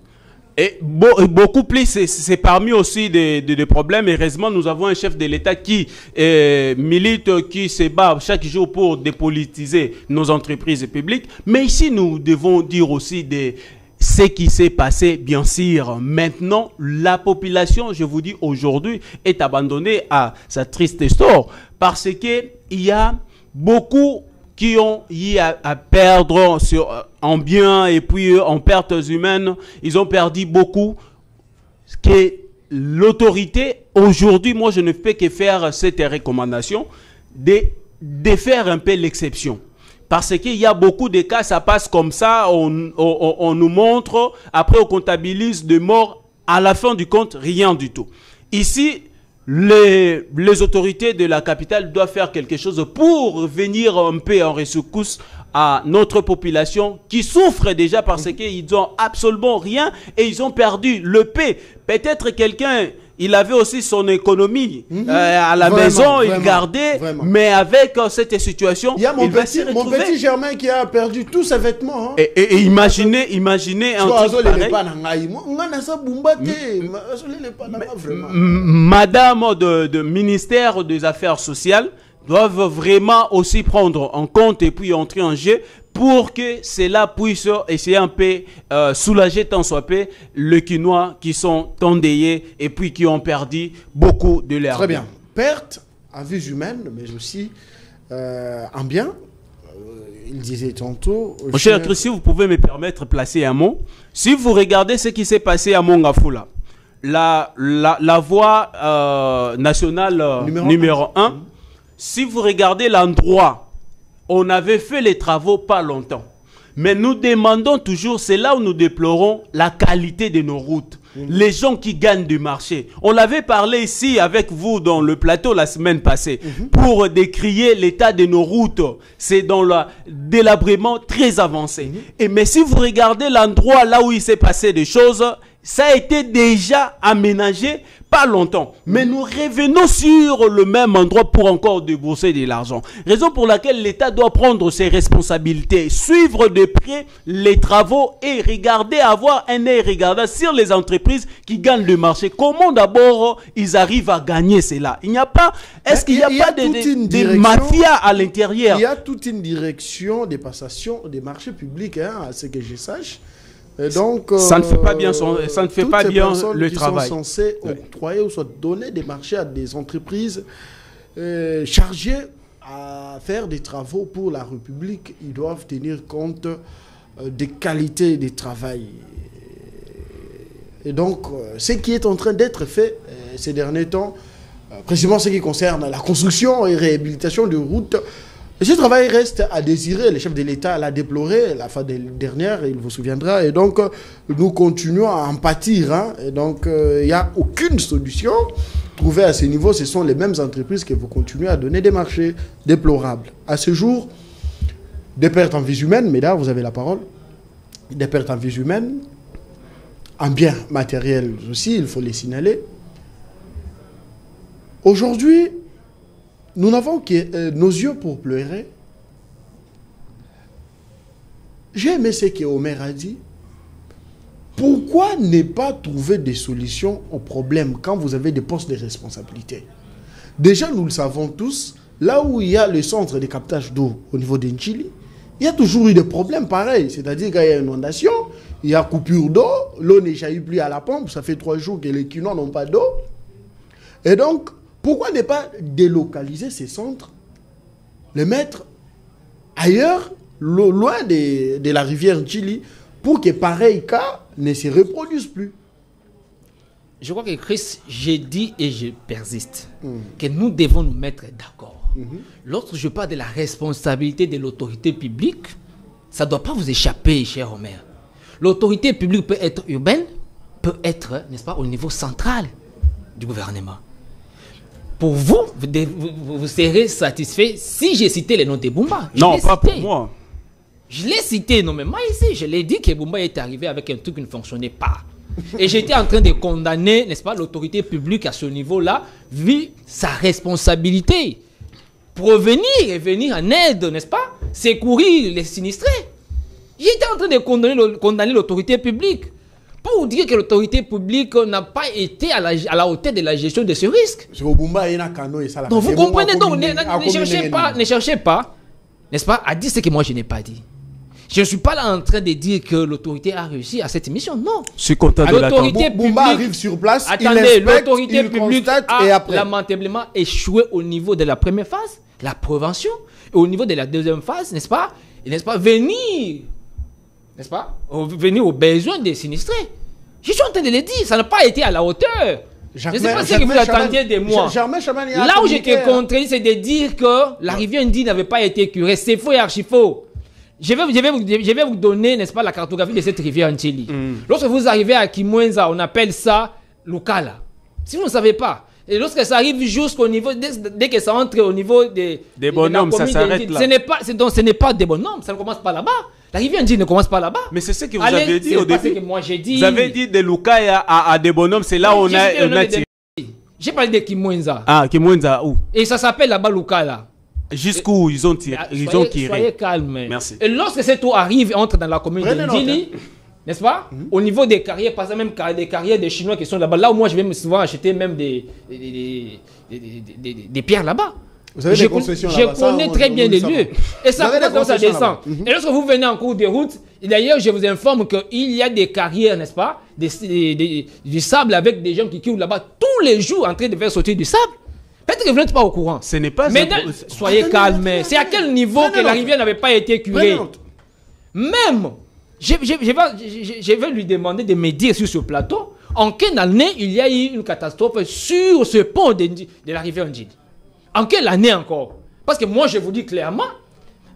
Et beaucoup plus, c'est parmi aussi des problèmes. Heureusement, nous avons un chef de l'État qui milite, qui se bat chaque jour pour dépolitiser nos entreprises publiques. Mais ici, nous devons dire aussi ce qui s'est passé, bien sûr. Maintenant, la population, je vous dis aujourd'hui, est abandonnée à sa triste histoire parce qu'il y a beaucoup qui ont eu à perdre en biens et puis en pertes humaines. Ils ont perdu beaucoup. Que l'autorité, aujourd'hui, moi, je ne peux que faire cette recommandation de faire un peu l'exception. Parce qu'il y a beaucoup de cas, ça passe comme ça, on nous montre, après on comptabilise de morts, à la fin du compte, rien du tout. Ici, les autorités de la capitale doivent faire quelque chose pour venir un peu en rescousse à notre population qui souffre déjà parce qu'ils n'ont absolument rien et ils ont perdu le paix. Peut-être quelqu'un, il avait aussi son économie à la maison, il gardait, mais avec cette situation, il y a mon petit Germain qui a perdu tous ses vêtements. Hein. Et imaginez un truc pareil. Madame de ministère des Affaires sociales doivent vraiment aussi prendre en compte et puis entrer en jeu pour que cela puisse essayer un peu soulager tant soit peu les Quinois qui sont endeuillés et puis qui ont perdu beaucoup de leur vie. Très bien. Perte à vie humaine, mais aussi en bien. Il disait tantôt... Mon cher Christy, vous pouvez me permettre de placer un mot. Si vous regardez ce qui s'est passé à Mongafula, la voie nationale numéro 1, si vous regardez l'endroit, on avait fait les travaux pas longtemps. Mais nous demandons toujours, c'est là où nous déplorons la qualité de nos routes. Les gens qui gagnent du marché. On l'avait parlé ici avec vous dans le plateau la semaine passée. Pour décrier l'état de nos routes. C'est dans le délabrement très avancé. Mais si vous regardez l'endroit là où il s'est passé des choses, ça a été déjà aménagé pas longtemps. Mais nous revenons sur le même endroit pour encore débourser de l'argent. Raison pour laquelle l'État doit prendre ses responsabilités, suivre de près les travaux et regarder, avoir un œil regardant sur les entreprises qui gagnent le marché. Comment d'abord ils arrivent à gagner cela? Il n'y a pas... Est-ce qu'il n'y a pas de mafia à l'intérieur? Il y a toute une direction des passations des marchés publics, hein, à ce que je sache. Et donc, ça ne fait pas bien, ça ne fait pas bien le travail. Qui sont censées octroyer ou soit donner des marchés à des entreprises chargées à faire des travaux pour la République, ils doivent tenir compte des qualités du travail. Et donc, ce qui est en train d'être fait ces derniers temps, précisément ce qui concerne la construction et réhabilitation de routes, ce travail reste à désirer. Le chef de l'État l'a déploré la fin dernière, il vous souviendra. Et donc, nous continuons à en pâtir. Hein. Et donc, il n'y a aucune solution trouvée à ce niveau. Ce sont les mêmes entreprises que vous continuez à donner des marchés déplorables. À ce jour, des pertes en vies humaines, mesdames, vous avez la parole. Des pertes en vies humaines, en biens matériels aussi, il faut les signaler. Aujourd'hui, nous n'avons que nos yeux pour pleurer. J'ai aimé ce que Omer a dit. Pourquoi ne pas trouver des solutions aux problèmes quand vous avez des postes de responsabilité? Déjà, nous le savons tous, là où il y a le centre de captage d'eau au niveau d'Enchili, il y a toujours eu des problèmes pareils. C'est-à-dire qu'il y a inondation, il y a coupure d'eau, l'eau n'échappe plus à la pompe, ça fait 3 jours que les Quinois n'ont pas d'eau. Et donc, pourquoi ne pas délocaliser ces centres, les mettre ailleurs, loin de la rivière Chili, pour que pareil cas ne se reproduise plus? Je crois que Chris, j'ai dit et je persiste que nous devons nous mettre d'accord. Lorsque je parle de la responsabilité de l'autorité publique, ça ne doit pas vous échapper, cher Omer. L'autorité publique peut être urbaine, peut être, n'est-ce pas, au niveau central du gouvernement. Pour vous, vous serez satisfait si j'ai cité les noms de Bumba. Non, pas pour moi. Je l'ai cité nommément ici. Je l'ai dit que Bumba est arrivé avec un truc qui ne fonctionnait pas. Et j'étais en train de condamner, n'est-ce pas, l'autorité publique à ce niveau-là, vu sa responsabilité. Provenir et venir en aide, n'est-ce pas, secourir les sinistrés. J'étais en train de condamner l'autorité publique. pour dire que l'autorité publique n'a pas été à la hauteur de la gestion de ce risque. Donc vous comprenez, donc ne cherchez pas, n'est-ce pas, à dire ce que moi je n'ai pas dit. Je ne suis pas là en train de dire que l'autorité a réussi à cette mission, non. Je suis content de l'autorité publique. Boumba arrive sur place, attendez, l'autorité publique a lamentablement échoué au niveau de la première phase, la prévention, et au niveau de la deuxième phase, n'est-ce pas, venir aux besoins des sinistrés. Je suis en train de le dire, ça n'a pas été à la hauteur. Je ne sais pas ce que vous attendiez de moi. Là où j'étais contredit, c'est de dire que la rivière Ndji n'avait pas été curée. C'est faux et archi faux. Je vais vous donner, n'est-ce pas, la cartographie de cette rivière Ntshili. Lorsque vous arrivez à Kimwenza, on appelle ça Lukala. Si vous ne savez pas, et lorsque ça arrive jusqu'au niveau, dès que ça entre au niveau des bonhommes, ça s'arrête là. Ce n'est pas des bonhommes, ça ne commence pas là-bas. La rivière Ndji ne commence pas là-bas. Mais c'est ce que vous avez dit au début. Que moi j'ai dit. Vous avez dit de Lukaya à des bonhommes, c'est là où on a tiré. J'ai parlé de Kimwenza. Ah, Kimwenza, où? Et ça s'appelle là-bas Lukala. Jusqu'où ils ont tiré. Soyez calme. Merci. Et lorsque cette eau arrive et entre dans la commune de Ndjili, n'est-ce pas, au niveau des carrières, par exemple, même des carrières des Chinois qui sont là-bas, là où moi je vais souvent acheter même des pierres là-bas. Vous avez des concessions là-bas. Je connais très bien les lieux. Et ça commence à descendre. Et lorsque vous venez en cours de route, et d'ailleurs, je vous informe qu'il y a des carrières, n'est-ce pas, du sable avec des gens qui courent là-bas tous les jours en train de faire sauter du sable. Peut-être que vous n'êtes pas au courant. Ce n'est pas. Mais soyez calme. C'est à quel niveau que la rivière n'avait pas été curée? Même, je vais lui demander de me dire sur ce plateau en quelle année il y a eu une catastrophe sur ce pont de la rivière Ndjili. En quelle année encore? Parce que moi, je vous dis clairement,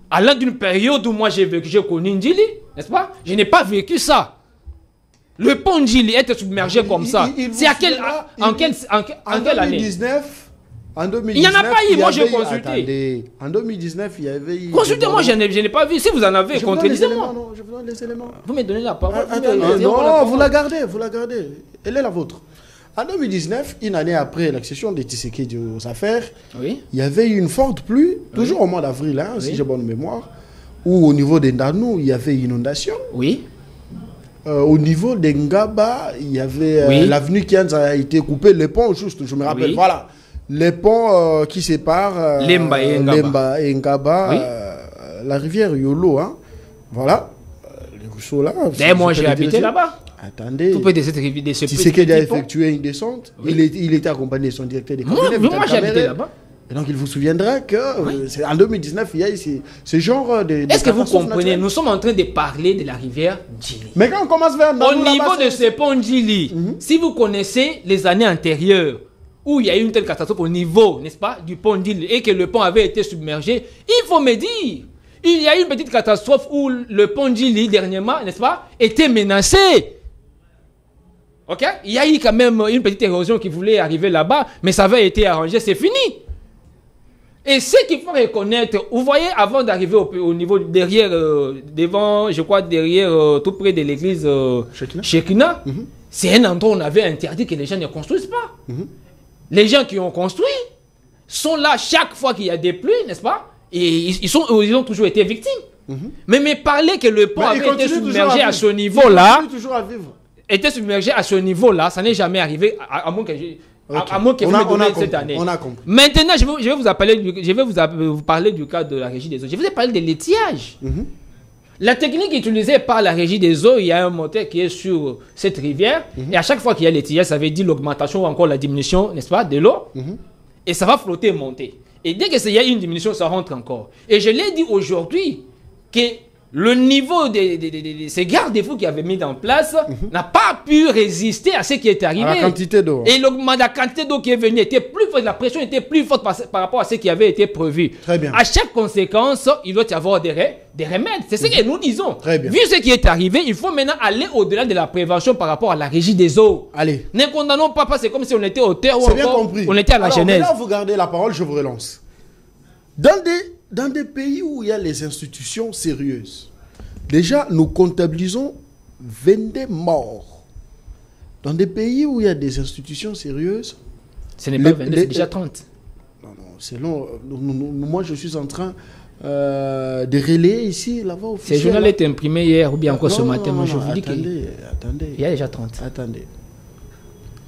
allant d'une période où moi j'ai connu Ndjili, n'est-ce pas? Je n'ai pas vécu ça. Le pont Ndjili était submergé comme ça. C'est à quelle année? 2019. En 2019, il n'y en a pas eu, moi j'ai consulté. Attendez, en 2019, il y avait eu... Consultez-moi, je n'ai pas vu. Si vous en avez, contredisez-moi. Je vous donne les éléments. Vous me donnez la parole. Non, vous la gardez. Elle est la vôtre. En 2019, une année après l'accession de Tshisekedi aux affaires, il y avait eu une forte pluie, toujours au mois d'avril, si j'ai bonne mémoire, où au niveau des Ndanou, il y avait une inondation. Oui. Au niveau des Ngaba, il y avait l'avenue qui a été coupée, les ponts, juste, je me rappelle, voilà. Les ponts qui séparent Lemba et Ngaba, la rivière Yolo, voilà, les ruisseaux là. D'ailleurs, moi j'ai habité là-bas. Attendez, tout peut de cette rivière, de ce petit Tshisekedi a effectué une descente, il était accompagné de son directeur des cabinets. Moi j'ai habité là-bas. Et donc il vous souviendra que en 2019, il y a eu ce genre de... Est-ce que vous comprenez? Nous sommes en train de parler de la rivière Ndjili. Mais quand on commence vers... Au niveau de ce pont Ndjili, si vous connaissez les années antérieures, où il y a eu une telle catastrophe au niveau, n'est-ce pas, du pont Ndjili et que le pont avait été submergé, il faut me dire, il y a eu une petite catastrophe où le pont Ndjili, dernièrement, n'est-ce pas, était menacé. Ok? Il y a eu quand même une petite érosion qui voulait arriver là-bas, mais ça avait été arrangé, c'est fini. Et ce qu'il faut reconnaître, vous voyez, avant d'arriver au niveau derrière, devant, je crois, derrière, tout près de l'église Shekina, c'est un endroit où on avait interdit que les gens ne construisent pas. Les gens qui ont construit sont là chaque fois qu'il y a des pluies, n'est-ce pas? Et ils ont toujours été victimes. Mais parler que le pont avait été submergé à ce niveau-là, était submergé à ce niveau-là, ça n'est jamais arrivé, à moins que vous me donniez cette année. Maintenant, je vais vous parler du cas de la régie des eaux. Je vous ai parlé de l'étiage. La technique utilisée par la régie des eaux, il y a un moteur qui est sur cette rivière. Et à chaque fois qu'il y a l'étiage, ça veut dire l'augmentation ou encore la diminution, n'est-ce pas, de l'eau. Et ça va flotter et monter. Et dès qu'il y a une diminution, ça rentre encore. Et je l'ai dit aujourd'hui que le niveau de ces garde-fous qui avaient mis en place n'a pas pu résister à ce qui est arrivé. À la quantité d'eau. Et la quantité d'eau qui est venue était plus forte, la pression était plus forte par rapport à ce qui avait été prévu. Très bien. À chaque conséquence, il doit y avoir des remèdes. C'est ce que nous disons. Très bien. Vu ce qui est arrivé, il faut maintenant aller au-delà de la prévention par rapport à la régie des eaux. Allez. Ne condamnons pas, c'est comme si on était au terre ou c'est bien compris. On était à la genèse. Maintenant, vous gardez la parole, je vous relance. Dans des pays où il y a les institutions sérieuses, déjà, nous comptabilisons 22 morts. Dans des pays où il y a des institutions sérieuses... Ce n'est pas 22, c'est déjà 30. Non, selon... moi, je suis en train des relais ici, là-bas. Ce journal est imprimé hier ou bien encore ce matin. Moi, je vous dis attendez. Il y a déjà 30. Attendez.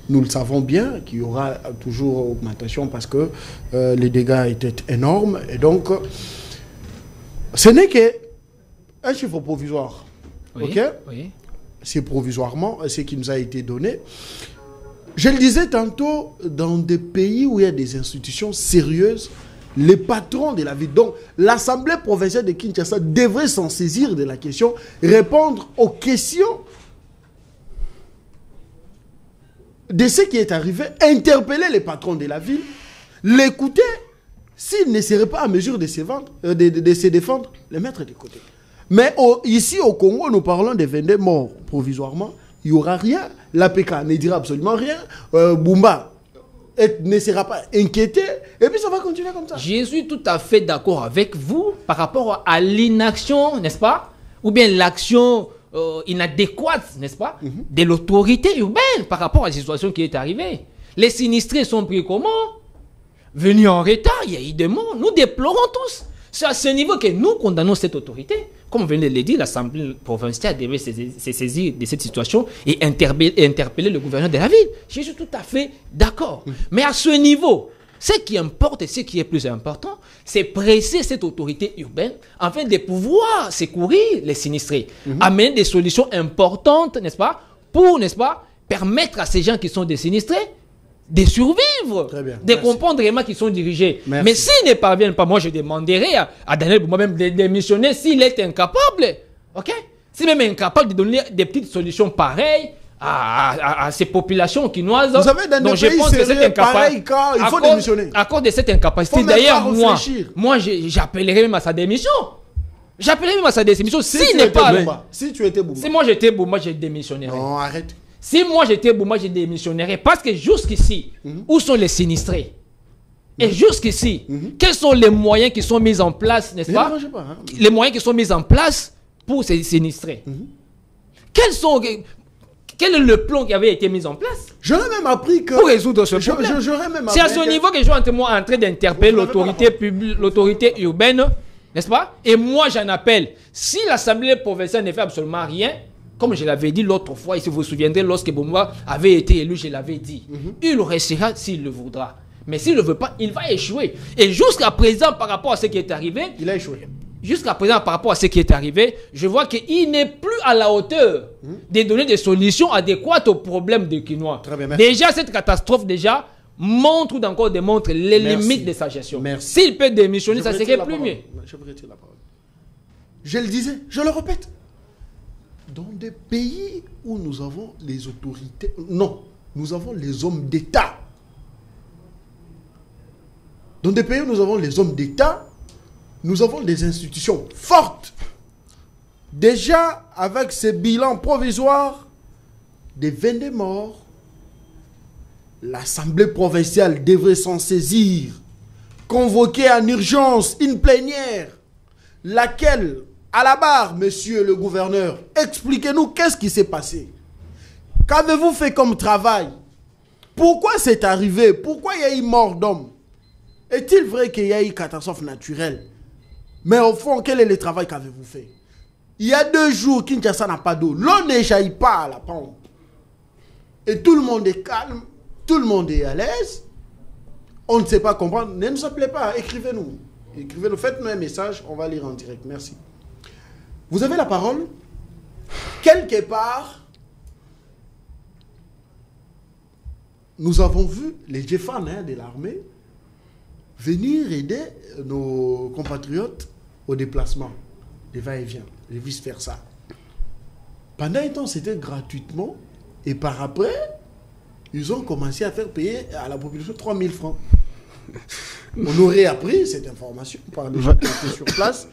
Nous le savons bien qu'il y aura toujours augmentation parce que les dégâts étaient énormes. Et donc, ce n'est qu'un chiffre provisoire. Oui, OK? Oui. C'est provisoirement ce qui nous a été donné. Je le disais tantôt, dans des pays où il y a des institutions sérieuses, les patrons de la ville, donc l'Assemblée provinciale de Kinshasa devrait s'en saisir de la question, répondre aux questions de ce qui est arrivé, interpeller les patrons de la ville, l'écouter, s'ils ne seraient pas à mesure de se défendre, les mettre de côté. Mais ici au Congo, nous parlons de 22 morts provisoirement, il n'y aura rien, l'APK ne dira absolument rien, Bumba ne sera pas inquiété, et puis ça va continuer comme ça. Je suis tout à fait d'accord avec vous par rapport à l'inaction, n'est-ce pas? Ou bien l'action inadéquate, n'est-ce pas, de l'autorité urbaine par rapport à la situation qui est arrivée. Les sinistrés sont pris comment? Venus en retard, il y a eu des morts. Nous déplorons tous. C'est à ce niveau que nous condamnons cette autorité. Comme on vient de le dire, l'Assemblée provinciale devait se saisir de cette situation et interpeller le gouverneur de la ville. Je suis tout à fait d'accord. Mais à ce niveau, ce qui importe et ce qui est plus important, c'est presser cette autorité urbaine afin de pouvoir secourir les sinistrés, amener des solutions importantes, n'est-ce pas, pour, n'est-ce pas, permettre à ces gens qui sont des sinistrés de survivre, de comprendre vraiment qu'ils sont dirigés. Merci. Mais s'ils ne parviennent pas, moi je demanderai à Daniel Bumba même de démissionner s'il est incapable. Ok? S'il est même incapable de donner des petites solutions pareilles à ces populations quinoises. Vous savez, dans des pays sérieux, pareil cas, il faut démissionner. À cause de cette incapacité, d'ailleurs, moi j'appellerais même à sa démission. J'appellerais même à sa démission s'il n'est pas là. Si tu étais Bumba. Si moi j'étais Bumba, je démissionnerais. Non, arrête. Si moi j'étais Bumba, je démissionnerais. Parce que jusqu'ici, où sont les sinistrés? Et jusqu'ici, quels sont les moyens qui sont mis en place, n'est-ce pas? Les moyens qui sont mis en place pour ces sinistrés. Quel est le plan qui avait été mis en place? J'aurais même appris que... Pour résoudre ce problème. C'est à ce niveau que je suis en train d'interpeller l'autorité publique, l'autorité urbaine, n'est-ce pas? Et moi j'en appelle. Si l'Assemblée provinciale ne fait absolument rien, comme je l'avais dit l'autre fois, et si vous vous souviendrez, lorsque Bumba avait été élu, je l'avais dit, il restera s'il le voudra. Mais s'il ne le veut pas, il va échouer. Et jusqu'à présent, par rapport à ce qui est arrivé, il a échoué. Jusqu'à présent, par rapport à ce qui est arrivé, je vois qu'il n'est plus à la hauteur de donner des solutions adéquates aux problèmes des Quinois. Déjà, cette catastrophe montre ou encore démontre les limites de sa gestion. S'il peut démissionner, ça serait plus mieux. Je le disais, je le répète. Dans des pays où nous avons les autorités, non, nous avons les hommes d'État. Dans des pays où nous avons les hommes d'État, nous avons des institutions fortes. Déjà, avec ces bilans provisoires des 22 morts, l'Assemblée provinciale devrait s'en saisir, convoquer en urgence une plénière, laquelle... À la barre, monsieur le gouverneur, expliquez-nous qu'est-ce qui s'est passé. Qu'avez-vous fait comme travail? Pourquoi c'est arrivé? Pourquoi il y a eu mort d'homme? Est-il vrai qu'il y a eu catastrophe naturelle? Mais au fond, quel est le travail qu'avez-vous fait? Il y a 2 jours, Kinshasa n'a pas d'eau. L'eau ne jaillit pas à la pompe. Et tout le monde est calme, tout le monde est à l'aise. On ne sait pas comprendre. Ne nous appelez pas, écrivez-nous. Écrivez-nous, faites-nous un message, on va lire en direct. Merci. Vous avez la parole. Quelque part, nous avons vu les Jeffans de l'armée venir aider nos compatriotes au déplacement, les va-et-vient, et vice-versa. Pendant un temps, c'était gratuitement, et par après, ils ont commencé à faire payer à la population 3 000 francs. On aurait appris cette information par les gens qui étaient sur place,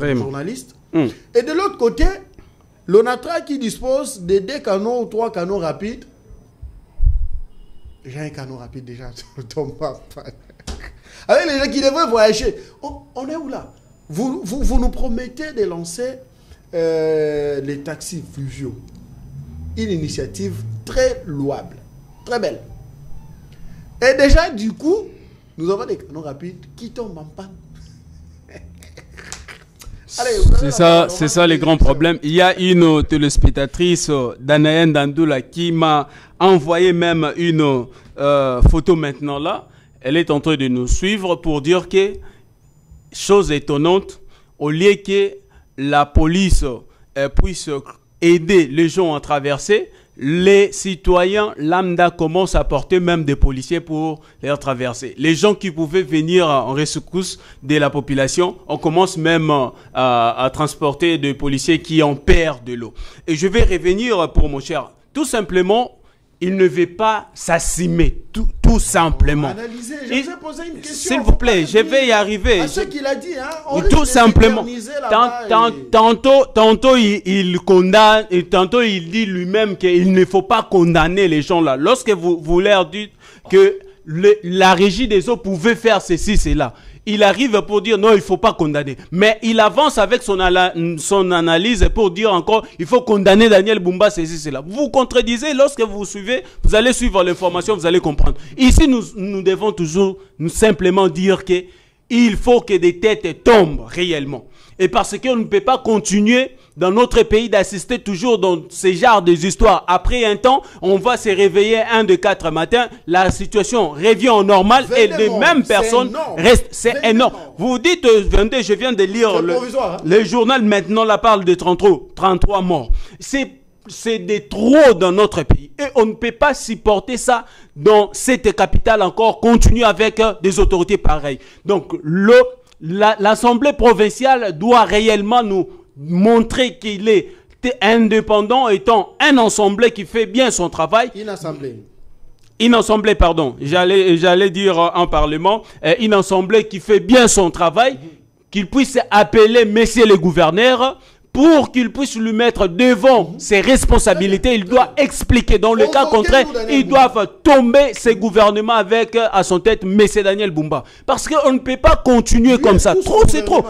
les journalistes. Et de l'autre côté, l'ONATRA qui dispose de 2 canons ou 3 canons rapides. J'ai un canon rapide déjà. Avec les gens qui devraient voyager. On est où là? Vous nous promettez de lancer les taxis fluviaux. Une initiative très louable, très belle. Et déjà, du coup, nous avons des canons rapides qui tombent en panne. C'est ça les grands problèmes. Il y a une téléspectatrice, Danaël Dandoula, qui m'a envoyé même une photo maintenant là. Elle est en train de nous suivre pour dire que, chose étonnante, au lieu que la police puisse aider les gens à traverser, les citoyens lambda commencent à porter même des policiers pour les traverser. Les gens qui pouvaient venir en rescousse de la population, on commence même à transporter des policiers qui en perdent de l'eau. Et je vais revenir pour mon cher. Tout simplement, il ne veut pas s'assumer, tout simplement. Analyser, je vous ai posé une question. S'il vous plaît, je vais y arriver. À ce qu'il a dit, hein, tout simplement. Tantôt il condamne, et tantôt il dit lui-même qu'il ne faut pas condamner les gens là. Lorsque vous leur dites que la régie des eaux pouvait faire ceci, cela, il arrive pour dire non, il ne faut pas condamner. Mais il avance avec son analyse pour dire encore, il faut condamner Daniel Bumba, ceci, cela. Vous contredisez, lorsque vous suivez, vous allez suivre l'information, vous allez comprendre. Ici, nous devons toujours simplement dire que il faut que des têtes tombent réellement. Et parce qu'on ne peut pas continuer dans notre pays d'assister toujours dans ces genres d'histoires. Après un temps, on va se réveiller 1 de 4 matins, la situation revient au normal et les mêmes personnes restent. C'est énorme. Vous dites, je viens de lire le journal maintenant, la parle de 33 morts. C'est des trop dans notre pays. Et on ne peut pas supporter ça dans cette capitale encore, continuer avec des autorités pareilles. Donc, l'Assemblée provinciale doit réellement nous montrer qu'il est indépendant, étant un assemblée qui fait bien son travail. Une assemblée, pardon. J'allais dire en parlement. Une assemblée qui fait bien son travail, qu'il puisse appeler messieurs les gouverneurs pour qu'ils puissent lui mettre devant ses responsabilités. Il doit expliquer. Dans le cas contraire, ils doivent tomber ces gouvernements avec à son tête M. Daniel Bumba. Parce qu'on ne peut pas continuer comme ça. Trop, c'est trop.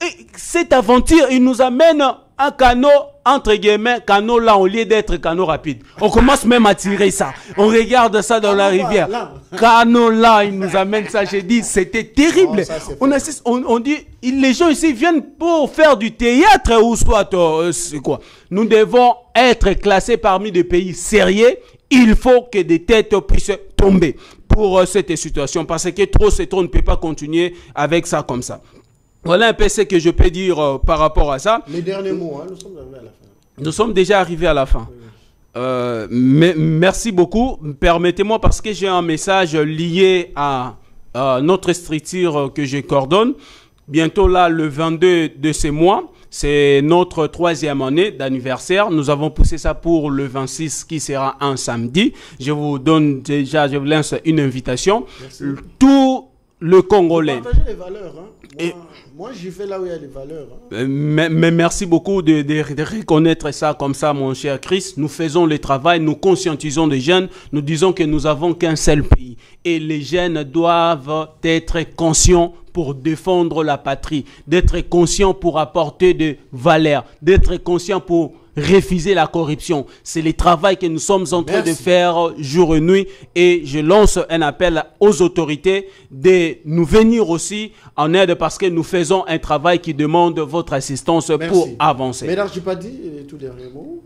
Et cette aventure, il nous amène un canot, entre guillemets, canot là, au lieu d'être canot rapide. On commence même à tirer ça. On regarde ça dans la rivière. Canot là, il nous amène ça. J'ai dit, c'était terrible. On assiste, on dit, les gens ici viennent pour faire du théâtre ou soit, c'est quoi. Nous devons être classés parmi des pays sérieux. Il faut que des têtes puissent tomber pour cette situation. Parce que trop, c'est trop, on ne peut pas continuer avec ça comme ça. Voilà un peu ce que je peux dire par rapport à ça. Les derniers mots, hein, nous sommes arrivés à la fin. Nous sommes déjà arrivés à la fin. Mais merci beaucoup. Permettez-moi, parce que j'ai un message lié à notre structure que je coordonne. Bientôt là, le 22 de ce mois, c'est notre 3e année d'anniversaire. Nous avons poussé ça pour le 26 qui sera un samedi. Je vous donne déjà, je vous lance une invitation. Merci. Tout le Congolais. Partagez les valeurs, hein. Moi, j'y vais là où il y a des valeurs. Hein. Mais merci beaucoup de reconnaître ça comme ça, mon cher Chris. Nous faisons le travail, nous conscientisons les jeunes. Nous disons que nous n'avons qu'un seul pays. Et les jeunes doivent être conscients pour défendre la patrie, d'être conscients pour apporter des valeurs, d'être conscients pour refuser la corruption. C'est le travail que nous sommes en train de faire jour et nuit. Et je lance un appel aux autorités de nous venir aussi en aide parce que nous faisons un travail qui demande votre assistance pour avancer. Mesdames, je n'ai pas dit tout dernier mot.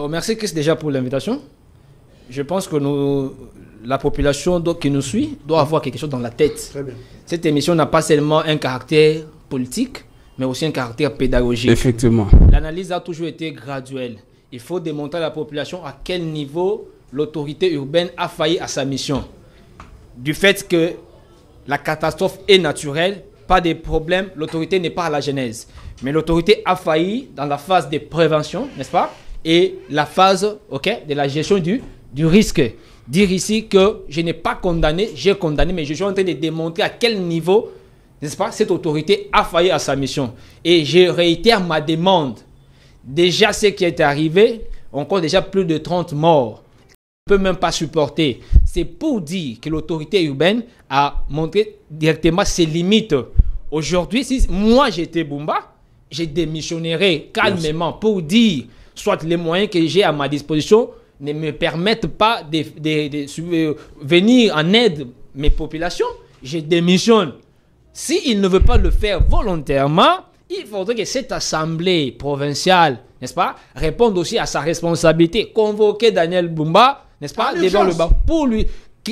Merci Chris déjà pour l'invitation. Je pense que la population qui nous suit doit avoir quelque chose dans la tête. Très bien. Cette émission n'a pas seulement un caractère politique, mais aussi un caractère pédagogique. Effectivement. L'analyse a toujours été graduelle. Il faut démontrer à la population à quel niveau l'autorité urbaine a failli à sa mission. Du fait que la catastrophe est naturelle, pas de problème, l'autorité n'est pas à la genèse. Mais l'autorité a failli dans la phase de prévention, n'est-ce pas? Et la phase de la gestion du risque. Dire ici que je n'ai pas condamné, j'ai condamné, mais je suis en train de démontrer à quel niveau, n'est-ce pas, cette autorité a failli à sa mission. Et je réitère ma demande. Déjà, ce qui est arrivé, encore déjà plus de 30 morts. On ne peut même pas supporter. C'est pour dire que l'autorité urbaine a montré directement ses limites. Aujourd'hui, si moi j'étais Bumba, je démissionnerais calmement pour dire, soit les moyens que j'ai à ma disposition ne me permettent pas de venir en aide mes populations, je démissionne. S'il ne veut pas le faire volontairement, il faudrait que cette assemblée provinciale, n'est-ce pas, réponde aussi à sa responsabilité, convoquer Daniel Bumba, n'est-ce pas, devant le banc,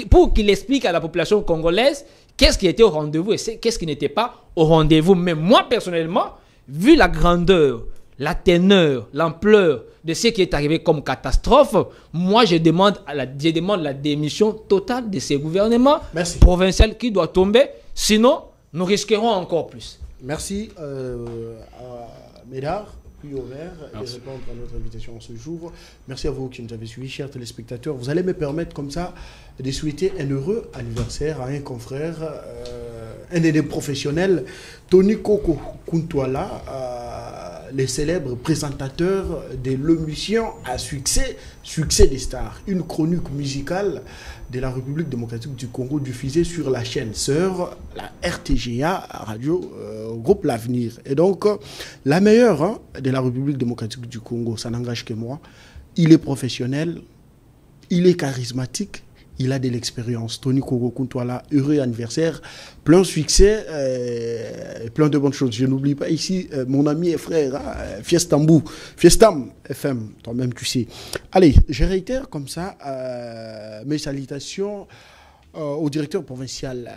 pour qu'il explique à la population congolaise qu'est-ce qui était au rendez-vous et qu'est-ce qui n'était pas au rendez-vous. Mais moi, personnellement, vu la grandeur, la teneur, l'ampleur de ce qui est arrivé comme catastrophe, moi, je demande la démission totale de ces gouvernements provinciaux qui doit tomber. Sinon, nous risquerons encore plus. Merci à Médard, puis Omer, de répondre à notre invitation ce jour. Merci à vous qui nous avez suivis, chers téléspectateurs. Vous allez me permettre comme ça de souhaiter un heureux anniversaire à un confrère, un des professionnels, Tony Koko Kuntwala, le célèbre présentateur de l'émission à succès des stars, une chronique musicale de la République démocratique du Congo diffusée sur la chaîne sœur, la RTGA, radio groupe L'Avenir. Et donc, la meilleure de la République démocratique du Congo, ça n'engage que moi. Il est professionnel, il est charismatique, il a de l'expérience. Tony Koko Kuntwala, heureux anniversaire, plein de succès, plein de bonnes choses. Je n'oublie pas ici mon ami et frère, Fiestam FM, toi-même tu sais. Allez, je réitère comme ça mes salutations au directeur provincial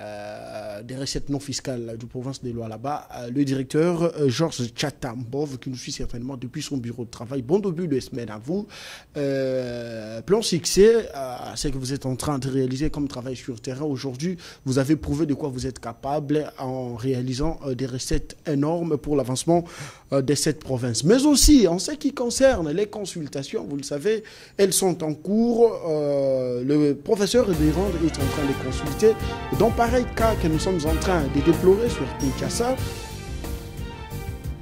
des recettes non fiscales du province des Lois-là-bas, le directeur Georges Tchatambov, qui nous suit certainement depuis son bureau de travail. Bon début de semaine à vous. Plein succès à ce que vous êtes en train de réaliser comme travail sur terrain. Aujourd'hui, vous avez prouvé de quoi vous êtes capable en réalisant des recettes énormes pour l'avancement de cette province. Mais aussi, en ce qui concerne les consultations, vous le savez, elles sont en cours. Le professeur Ebirand est en train de consulter. Dans pareil cas que nous sommes en train de déplorer sur Kinshasa,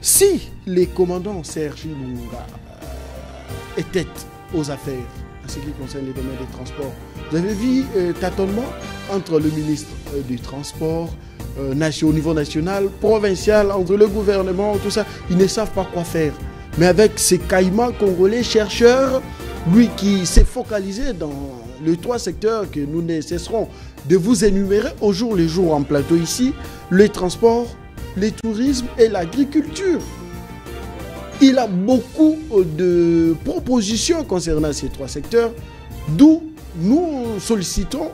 si les commandants Serge Lunga étaient aux affaires en ce qui concerne les domaines des transports, vous avez vu tâtonnement entre le ministre du Transport au niveau national, provincial, entre le gouvernement, tout ça, ils ne savent pas quoi faire. Mais avec ces caïmans congolais chercheurs, lui qui s'est focalisé dans les 3 secteurs que nous ne cesserons de vous énumérer au jour le jour en plateau ici, les transports, le tourisme et l'agriculture. Il a beaucoup de propositions concernant ces 3 secteurs, d'où nous sollicitons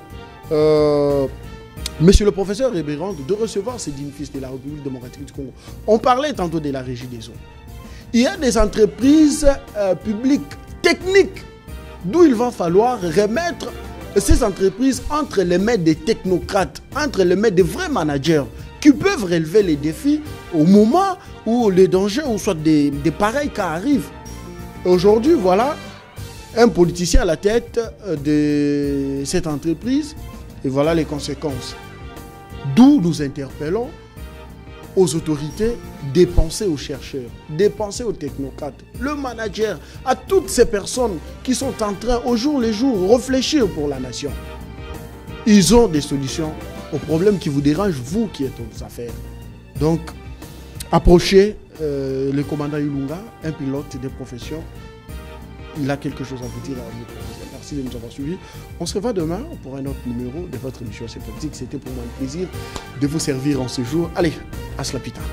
Monsieur le professeur Ebirand de recevoir ces dignes fils de la République démocratique du Congo. On parlait tantôt de la régie des eaux. Il y a des entreprises publiques techniques d'où il va falloir remettre ces entreprises entre les mains des technocrates, entre les mains des vrais managers qui peuvent relever les défis au moment où les dangers ou soit des pareils cas arrivent. Aujourd'hui, voilà un politicien à la tête de cette entreprise et voilà les conséquences. D'où nous interpellons aux autorités, de penser aux chercheurs, de penser aux technocrates, le manager, à toutes ces personnes qui sont en train, au jour le jour, de réfléchir pour la nation. Ils ont des solutions aux problèmes qui vous dérangent, vous qui êtes aux affaires. Donc, approchez le commandant Ilunga, un pilote de profession. Il a quelque chose à vous dire à vous. Merci de nous avoir suivis. On se revoit demain pour un autre numéro de votre émission C'est Politique. C'était pour moi un plaisir de vous servir en ce jour. Allez, à cela plus tard.